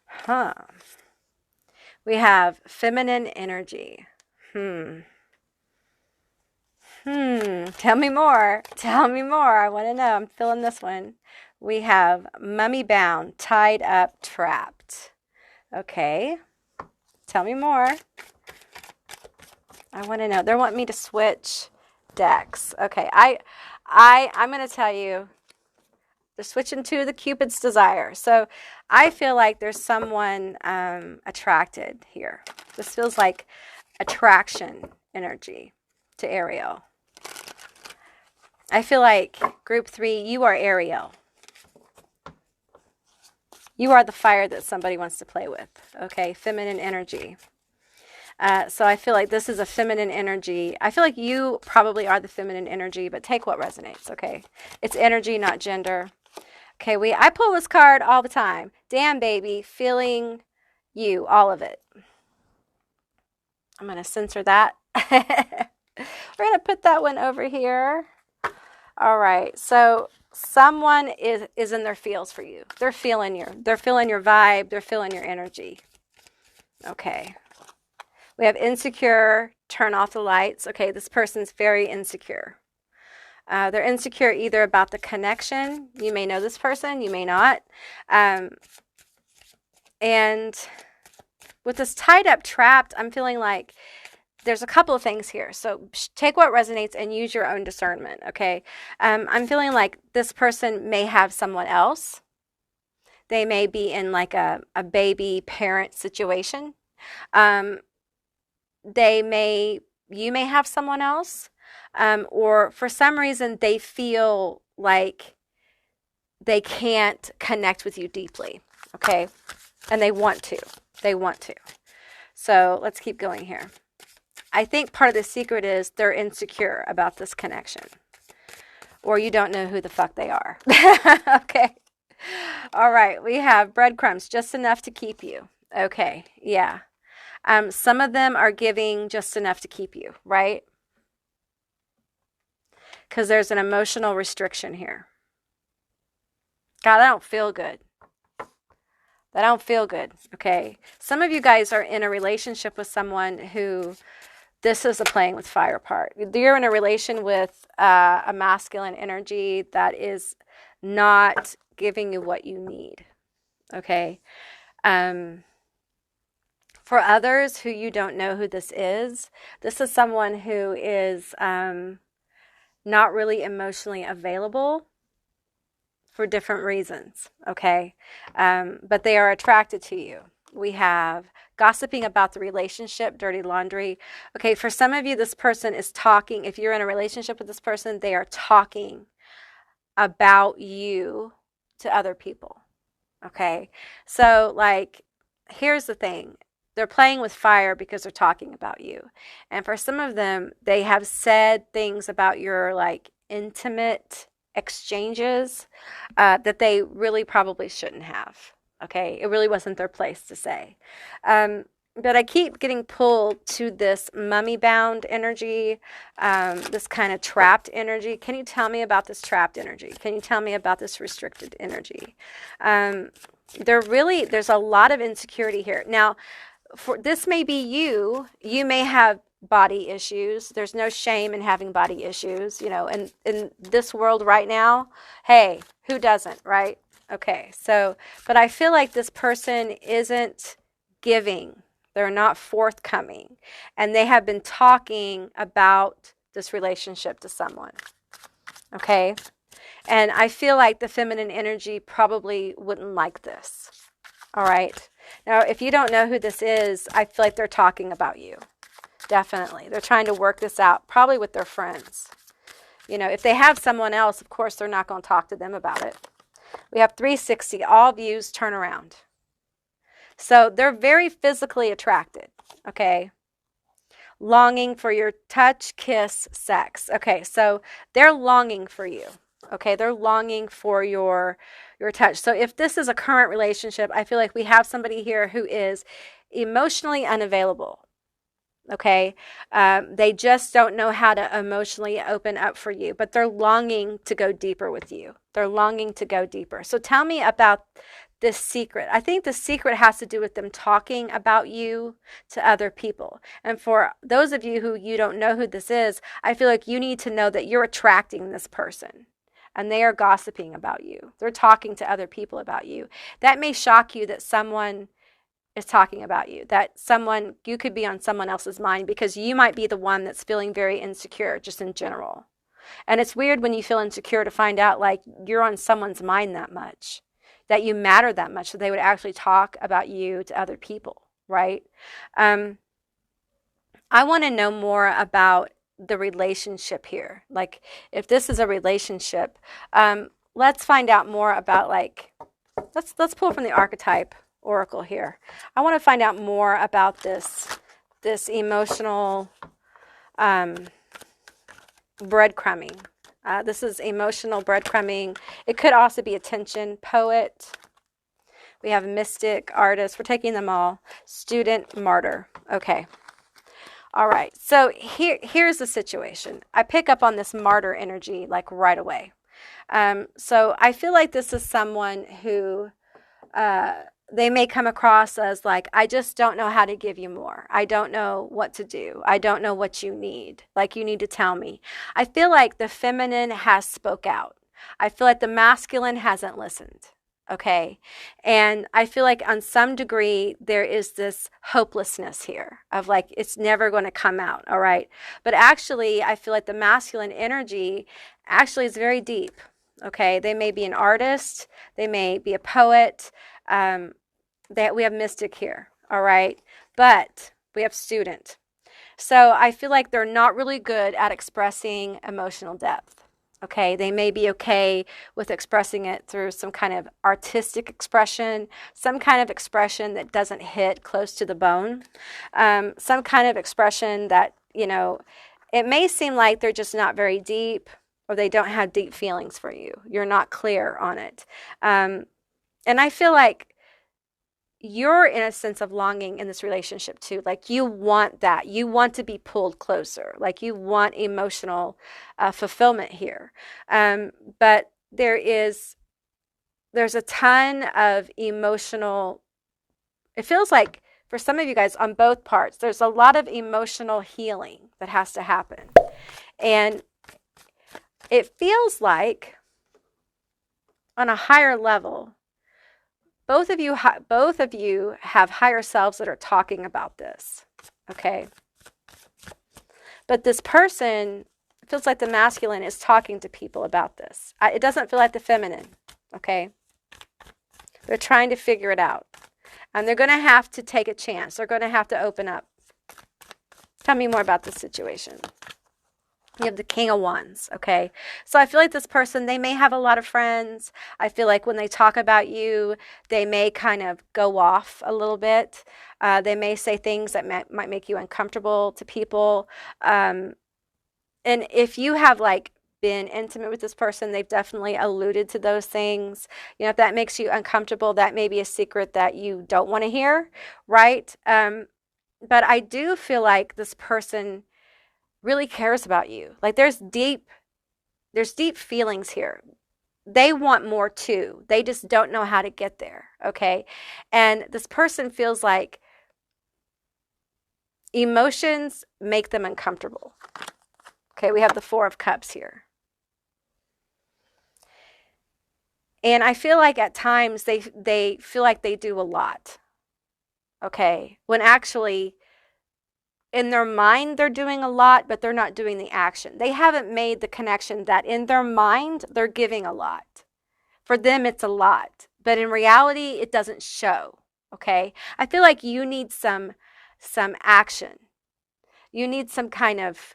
Huh. We have feminine energy. Tell me more. Tell me more. I want to know. I'm feeling this one. We have mummy bound, tied up, trapped. Okay. Tell me more. I want to know. They're wanting me to switch decks. Okay, I'm going to tell you, they're switching to the Cupid's Desire. So I feel like there's someone attracted here. This feels like attraction energy to Ariel. I feel like group 3, you are Ariel. You are the fire that somebody wants to play with. Okay, feminine energy. So I feel like this is a feminine energy. I feel like you probably are the feminine energy, but take what resonates, okay? It's energy, not gender. Okay, I pull this card all the time. Damn, baby, feeling you, all of it. I'm going to censor that. We're going to put that one over here. All right, so someone is in their feels for you. They're feeling your vibe. They're feeling your energy. Okay. We have insecure, turn off the lights. Okay, this person's very insecure. They're insecure either about the connection. You may know this person, you may not. And with this tied up, trapped, I'm feeling like there's a couple of things here. So take what resonates and use your own discernment, okay? I'm feeling like this person may have someone else. They may be in like a baby parent situation. You may have someone else. Or for some reason they feel like they can't connect with you deeply, okay? And they want to. So let's keep going here. I think part of the secret is they're insecure about this connection. Or you don't know who the fuck they are. Okay. All right. We have breadcrumbs, just enough to keep you. Okay. Yeah. Some of them are giving just enough to keep you, right? Because there's an emotional restriction here. God, I don't feel good. Okay. Some of you guys are in a relationship with someone who this is a playing with fire part. You're in a relation with a masculine energy that is not giving you what you need. Okay. For others who you don't know who this is someone who is not really emotionally available for different reasons, okay? But they are attracted to you. We have gossiping about the relationship, dirty laundry. Okay, for some of you, this person is talking. If you're in a relationship with this person, they are talking about you to other people, okay? So, like, here's the thing. They're playing with fire because they're talking about you. And for some of them, they have said things about your like intimate exchanges that they really probably shouldn't have. Okay. It really wasn't their place to say. But I keep getting pulled to this mummy bound energy, this kind of trapped energy. Can you tell me about this trapped energy? Can you tell me about this restricted energy? There's a lot of insecurity here. Now, for this may be you may have body issues. There's no shame in having body issues, and in this world right now, hey, who doesn't, right? Okay, so, but I feel like this person isn't giving. They're not forthcoming, and they have been talking about this relationship to someone, okay? And I feel like the feminine energy probably wouldn't like this, all right? Now, if you don't know who this is, I feel like they're talking about you. Definitely. They're trying to work this out, probably with their friends. If they have someone else, of course, they're not going to talk to them about it. We have 360. All views turn around. So they're very physically attracted, okay? Longing for your touch, kiss, sex. Okay, so they're longing for you. Okay, they're longing for your touch. So if this is a current relationship, I feel like we have somebody here who is emotionally unavailable. Okay, they just don't know how to emotionally open up for you, but they're longing to go deeper with you. They're longing to go deeper. So tell me about this secret. I think the secret has to do with them talking about you to other people. And for those of you who you don't know who this is, I feel like you need to know that you're attracting this person. And they are gossiping about you. They're talking to other people about you. That may shock you that someone is talking about you, that you could be on someone else's mind because you might be the one that's feeling very insecure just in general. And it's weird when you feel insecure to find out like you're on someone's mind that much, that you matter that much, that they would actually talk about you to other people, right? I want to know more about the relationship here. Like if this is a relationship, let's find out more about let's pull from the archetype oracle here. I want to find out more about this emotional breadcrumbing. This is emotional breadcrumbing. It could also be attention, poet. We have mystic, artist. We're taking them all. Student, martyr. Okay. All right, so here's the situation. I pick up on this martyr energy like right away. So I feel like this is someone who they may come across as like, I just don't know how to give you more. I don't know what to do. I don't know what you need. Like, you need to tell me. I feel like the feminine has spoke out. I feel like the masculine hasn't listened. Okay. And I feel like on some degree, there is this hopelessness here of like, it's never going to come out. All right. But actually, I feel like the masculine energy actually is very deep. Okay. They may be an artist. They may be a poet. That we have mystic here. All right. But we have student. So I feel like they're not really good at expressing emotional depth. Okay, they may be okay with expressing it through some kind of artistic expression, some kind of expression that doesn't hit close to the bone, some kind of expression that, it may seem like they're just not very deep, or they don't have deep feelings for you. You're not clear on it. And I feel like you're in a sense of longing in this relationship too. Like, you want that. You want to be pulled closer. Like, you want emotional fulfillment here. But there's a ton of emotional, it feels like for some of you guys on both parts, there's a lot of emotional healing that has to happen. And it feels like on a higher level, both of you have higher selves that are talking about this, okay? But this person, it feels like the masculine is talking to people about this. It doesn't feel like the feminine, okay? They're trying to figure it out. And they're going to have to take a chance. They're going to have to open up. Tell me more about this situation. You have the King of Wands, okay? So I feel like this person, they may have a lot of friends. I feel like when they talk about you, they may kind of go off a little bit. They may say things that might make you uncomfortable to people. And if you have like been intimate with this person, they've definitely alluded to those things. If that makes you uncomfortable, that may be a secret that you don't want to hear, right? But I do feel like this person really cares about you. Like, there's deep feelings here. They want more too. They just don't know how to get there, okay? And this person feels like emotions make them uncomfortable. Okay, we have the Four of Cups here. And I feel like at times they feel like they do a lot, okay? When actually, in their mind, they're doing a lot, but they're not doing the action. They haven't made the connection that in their mind, they're giving a lot. For them, it's a lot. But in reality, it doesn't show, okay? I feel like you need some action. You need some kind of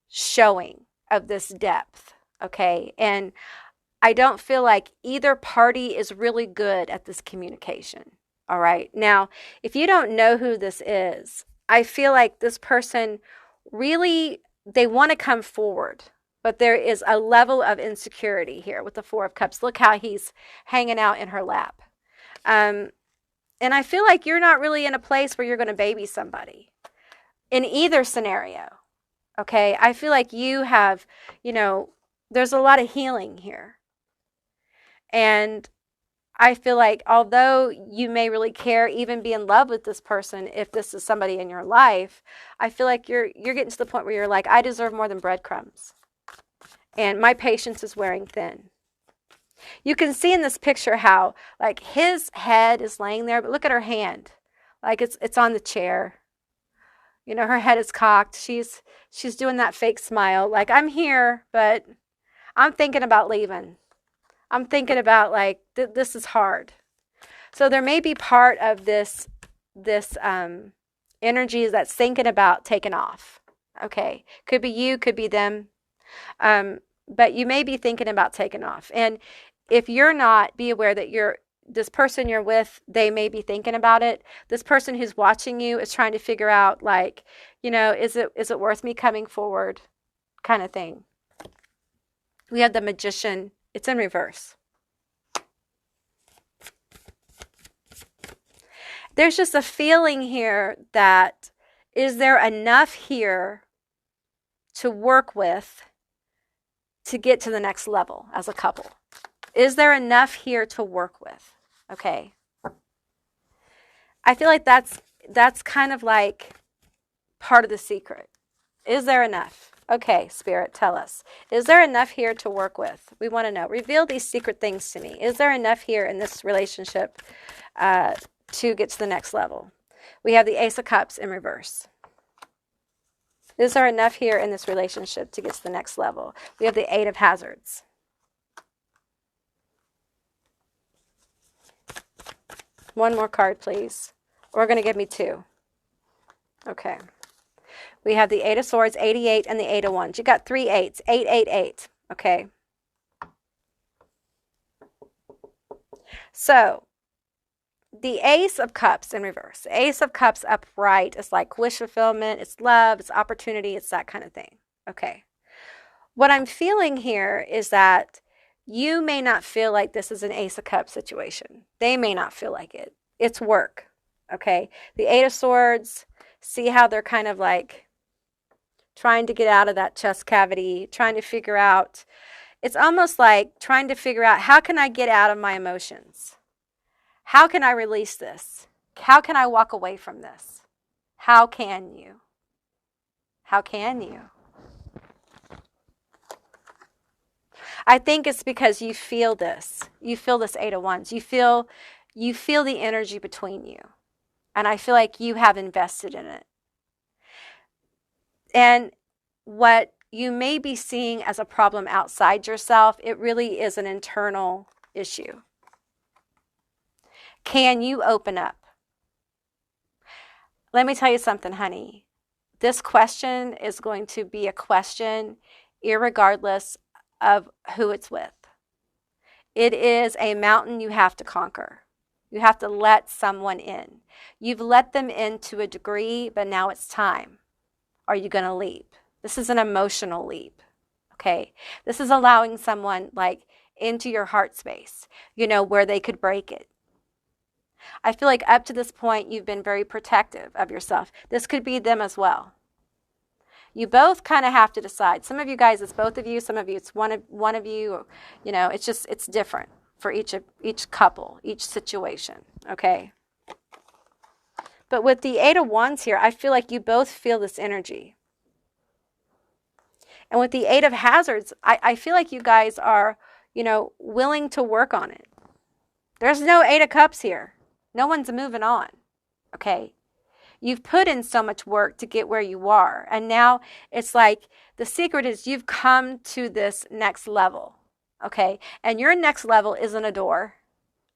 showing of this depth, okay? And I don't feel like either party is really good at this communication, all right? Now, if you don't know who this is, I feel like this person really, they want to come forward, but there is a level of insecurity here with the Four of Cups. Look how he's hanging out in her lap. And I feel like you're not really in a place where you're going to baby somebody in either scenario, okay? I feel like you have, there's a lot of healing here. And I feel like although you may really care, even be in love with this person, if this is somebody in your life, I feel like you're getting to the point where you're like, I deserve more than breadcrumbs. And my patience is wearing thin. You can see in this picture how like his head is laying there, but look at her hand. Like it's on the chair. Her head is cocked. She's doing that fake smile. Like, I'm here, but I'm thinking about leaving. I'm thinking about like, this is hard. So there may be part of this energy that's thinking about taking off. Okay. Could be you, could be them. But you may be thinking about taking off. And if you're not, be aware that this person you're with, they may be thinking about it. This person who's watching you is trying to figure out like, is it worth me coming forward kind of thing. We have the Magician. It's in reverse. There's just a feeling here that, is there enough here to work with to get to the next level as a couple? Is there enough here to work with? Okay. I feel like that's kind of like part of the secret. Is there enough? Okay, Spirit, tell us. Is there enough here to work with? We want to know. Reveal these secret things to me. Is there enough here in this relationship to get to the next level? We have the Ace of Cups in reverse. Is there enough here in this relationship to get to the next level? We have the Eight of Hazards. One more card, please. We're going to give me two. Okay. We have the Eight of Swords, 88, and the Eight of Wands. You got 3 8s. 888. Okay. So, the Ace of Cups in reverse. The Ace of Cups upright is like wish fulfillment. It's love. It's opportunity. It's that kind of thing. Okay. What I'm feeling here is that you may not feel like this is an Ace of Cups situation. They may not feel like it. It's work. Okay. The Eight of Swords, see how they're kind of like trying to get out of that chest cavity, trying to figure out, it's almost like trying to figure out, how can I get out of my emotions? How can I release this? How can I walk away from this? How can you? How can you? I think it's because you feel this. You feel this Eight of Wands. You feel the energy between you. And I feel like you have invested in it. And what you may be seeing as a problem outside yourself, it really is an internal issue. Can you open up? Let me tell you something, honey. This question is going to be a question irregardless of who it's with. It is a mountain you have to conquer. You have to let someone in. You've let them in to a degree, but now it's time. Are you going to leap? This is an emotional leap, okay? This is allowing someone like into your heart space, where they could break it. I feel like up to this point, you've been very protective of yourself. This could be them as well. You both kind of have to decide. Some of you guys, it's both of you. Some of you, it's one of you. It's different for each couple, each situation, okay? But with the Eight of Wands here, I feel like you both feel this energy. And with the Eight of Hazards, I feel like you guys are, willing to work on it. There's no Eight of Cups here. No one's moving on, okay? You've put in so much work to get where you are. And now it's like the secret is you've come to this next level, okay? And your next level isn't a door,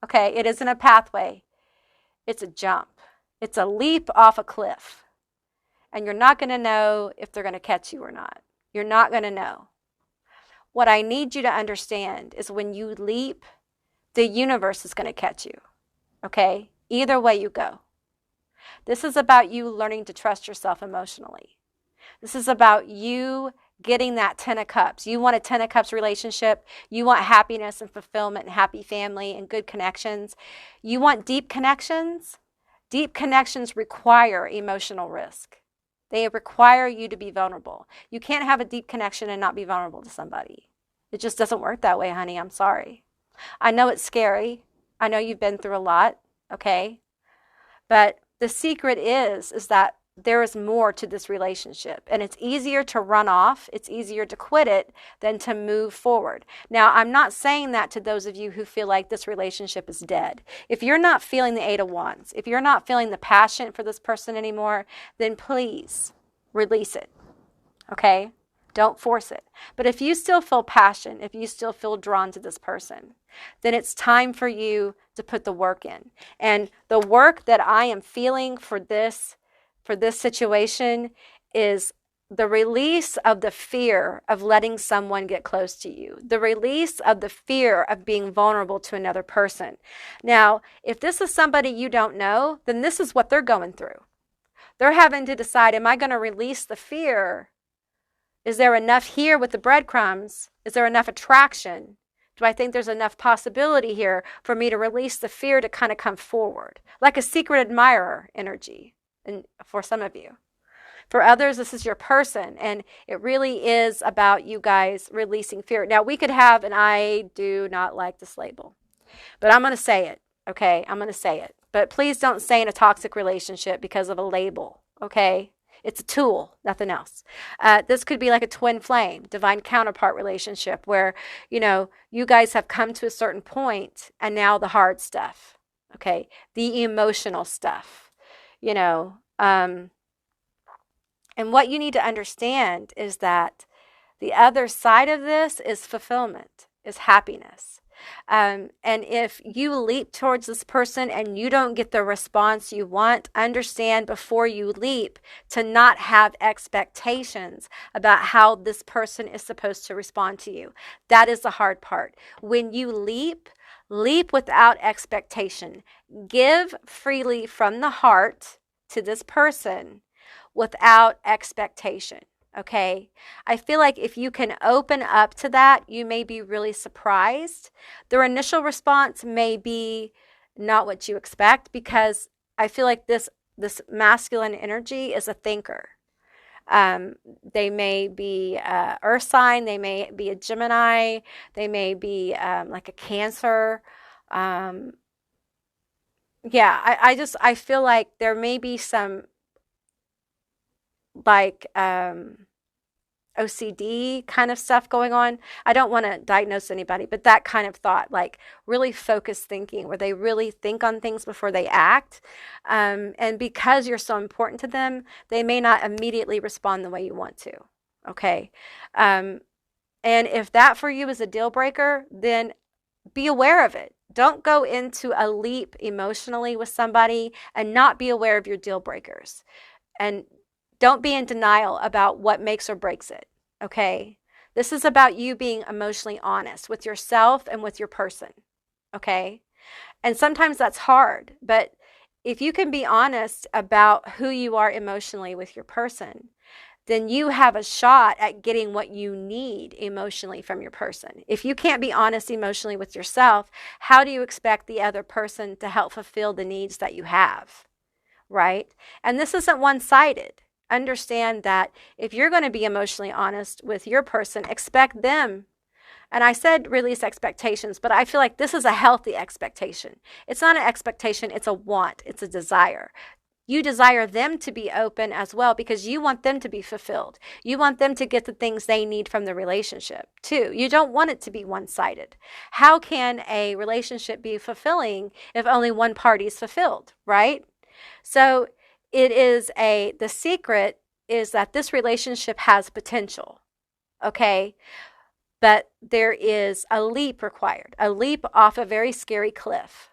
okay? It isn't a pathway. It's a jump. It's a leap off a cliff. And you're not going to know if they're going to catch you or not. You're not going to know. What I need you to understand is when you leap, the universe is going to catch you. Okay? Either way you go. This is about you learning to trust yourself emotionally. This is about you getting that 10 of Cups. You want a 10 of Cups relationship. You want happiness and fulfillment and happy family and good connections. You want deep connections. Deep connections require emotional risk. They require you to be vulnerable. You can't have a deep connection and not be vulnerable to somebody. It just doesn't work that way, honey. I'm sorry. I know it's scary. I know you've been through a lot, okay? But the secret is that there is more to this relationship. And it's easier to run off. It's easier to quit it than to move forward. Now, I'm not saying that to those of you who feel like this relationship is dead. If you're not feeling the Eight of Wands, if you're not feeling the passion for this person anymore, then please release it, okay? Don't force it. But if you still feel passion, if you still feel drawn to this person, then it's time for you to put the work in. And the work that I am feeling for this situation is the release of the fear of letting someone get close to you, the release of the fear of being vulnerable to another person. Now, if this is somebody you don't know, then this is what they're going through. They're having to decide, am I going to release the fear? Is there enough here with the breadcrumbs? Is there enough attraction? Do I think there's enough possibility here for me to release the fear to kind of come forward? Like a secret admirer energy. And for some of you. For others, this is your person, and it really is about you guys releasing fear. Now, we could have, and I do not like this label, but I'm going to say it, okay? I'm going to say it. But please don't stay in a toxic relationship because of a label, okay? It's a tool, nothing else. This could be like a twin flame, divine counterpart relationship where, you guys have come to a certain point and now the hard stuff, okay? The emotional stuff, you know. And what you need to understand is that the other side of this is fulfillment, is happiness. And if you leap towards this person and you don't get the response you want, understand before you leap to not have expectations about how this person is supposed to respond to you. That is the hard part. When you leap without expectation. Give freely from the heart to this person without expectation. Okay, I feel like if you can open up to that, you may be really surprised. Their initial response may be not what you expect, because I feel like this masculine energy is a thinker. They may be earth sign, they may be a Gemini, they may be like a Cancer. Yeah, I feel like there may be some like OCD kind of stuff going on. I don't want to diagnose anybody, but that kind of thought, like really focused thinking, where they really think on things before they act. And because you're so important to them, they may not immediately respond the way you want to. Okay. And if that for you is a deal breaker, then be aware of it. Don't go into a leap emotionally with somebody and not be aware of your deal breakers. And don't be in denial about what makes or breaks it, okay? This is about you being emotionally honest with yourself and with your person, okay? And sometimes that's hard, but if you can be honest about who you are emotionally with your person, then you have a shot at getting what you need emotionally from your person. If you can't be honest emotionally with yourself, how do you expect the other person to help fulfill the needs that you have, right? And this isn't one-sided. Understand that if you're going to be emotionally honest with your person, expect them. And I said release expectations, but I feel like this is a healthy expectation. It's not an expectation, it's a want, it's a desire. You desire them to be open as well because you want them to be fulfilled. You want them to get the things they need from the relationship too. You don't want it to be one-sided. How can a relationship be fulfilling if only one party is fulfilled, right? So the secret is that this relationship has potential, okay? But there is a leap required, a leap off a very scary cliff.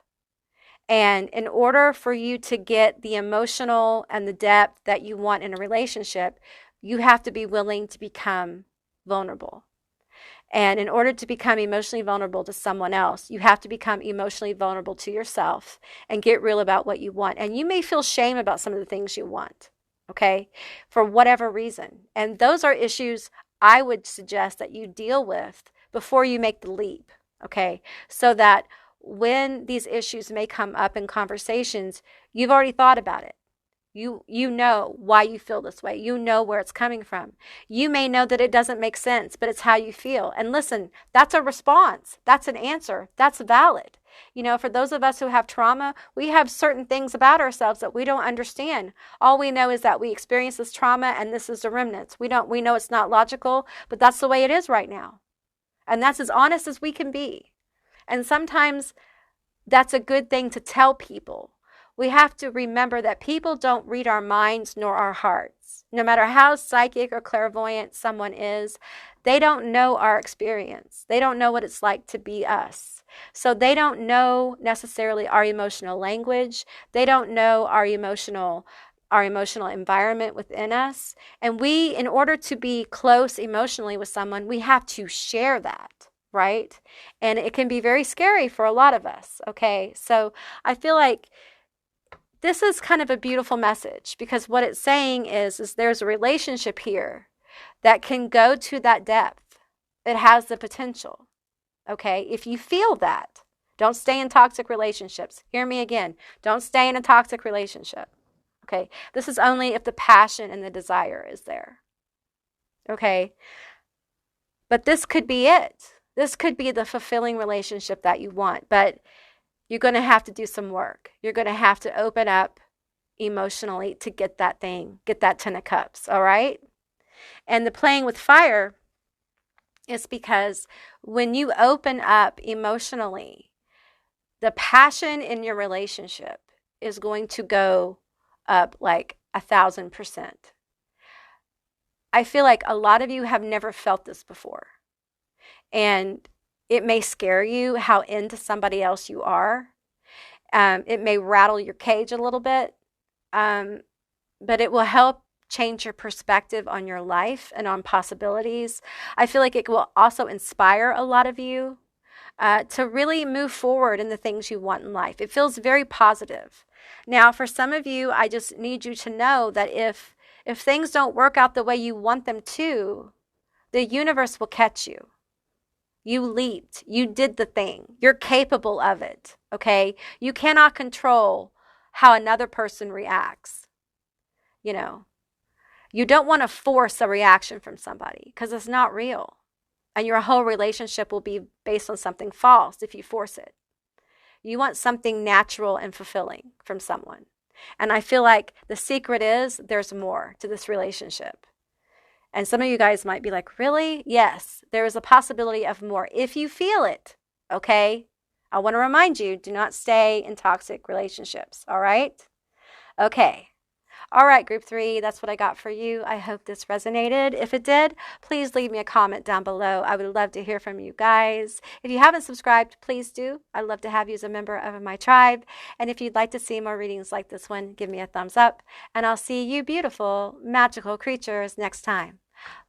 And in order for you to get the emotional and the depth that you want in a relationship, you have to be willing to become vulnerable. And in order to become emotionally vulnerable to someone else, you have to become emotionally vulnerable to yourself and get real about what you want. And you may feel shame about some of the things you want, okay, for whatever reason. And those are issues I would suggest that you deal with before you make the leap, okay, so that when these issues may come up in conversations, you've already thought about it. You know why you feel this way. You know where it's coming from. You may know that it doesn't make sense, but it's how you feel. And listen, that's a response. That's an answer. That's valid. For those of us who have trauma, we have certain things about ourselves that we don't understand. All we know is that we experience this trauma and this is the remnants. We know it's not logical, but that's the way it is right now. And that's as honest as we can be. And sometimes that's a good thing to tell people. We have to remember that people don't read our minds nor our hearts. No matter how psychic or clairvoyant someone is, they don't know our experience. They don't know what it's like to be us. So they don't know necessarily our emotional language. They don't know our emotional environment within us. And we, in order to be close emotionally with someone, we have to share that, right? And it can be very scary for a lot of us, okay? So I feel like this is kind of a beautiful message, because what it's saying is there's a relationship here that can go to that depth. It has the potential, okay? If you feel that, don't stay in toxic relationships. Hear me again. Don't stay in a toxic relationship, okay? This is only if the passion and the desire is there, okay? But this could be it. This could be the fulfilling relationship that you want. But you're going to have to do some work. You're going to have to open up emotionally to get that thing, get that 10 of cups, all right? And the playing with fire is because when you open up emotionally, the passion in your relationship is going to go up like 1,000%. I feel like a lot of you have never felt this before. And it may scare you how into somebody else you are. It may rattle your cage a little bit, but it will help change your perspective on your life and on possibilities. I feel like it will also inspire a lot of you to really move forward in the things you want in life. It feels very positive. Now, for some of you, I just need you to know that if things don't work out the way you want them to, the universe will catch you. You leaped. You did the thing. You're capable of it, okay? You cannot control how another person reacts. You know, you don't want to force a reaction from somebody because it's not real. And your whole relationship will be based on something false if you force it. You want something natural and fulfilling from someone. And I feel like the secret is there's more to this relationship. And some of you guys might be like, really? Yes, there is a possibility of more if you feel it, okay? I want to remind you, do not stay in toxic relationships, all right? Okay. All right, group 3, that's what I got for you. I hope this resonated. If it did, please leave me a comment down below. I would love to hear from you guys. If you haven't subscribed, please do. I'd love to have you as a member of my tribe. And if you'd like to see more readings like this one, give me a thumbs up. And I'll see you beautiful, magical creatures next time.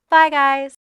Bye, guys.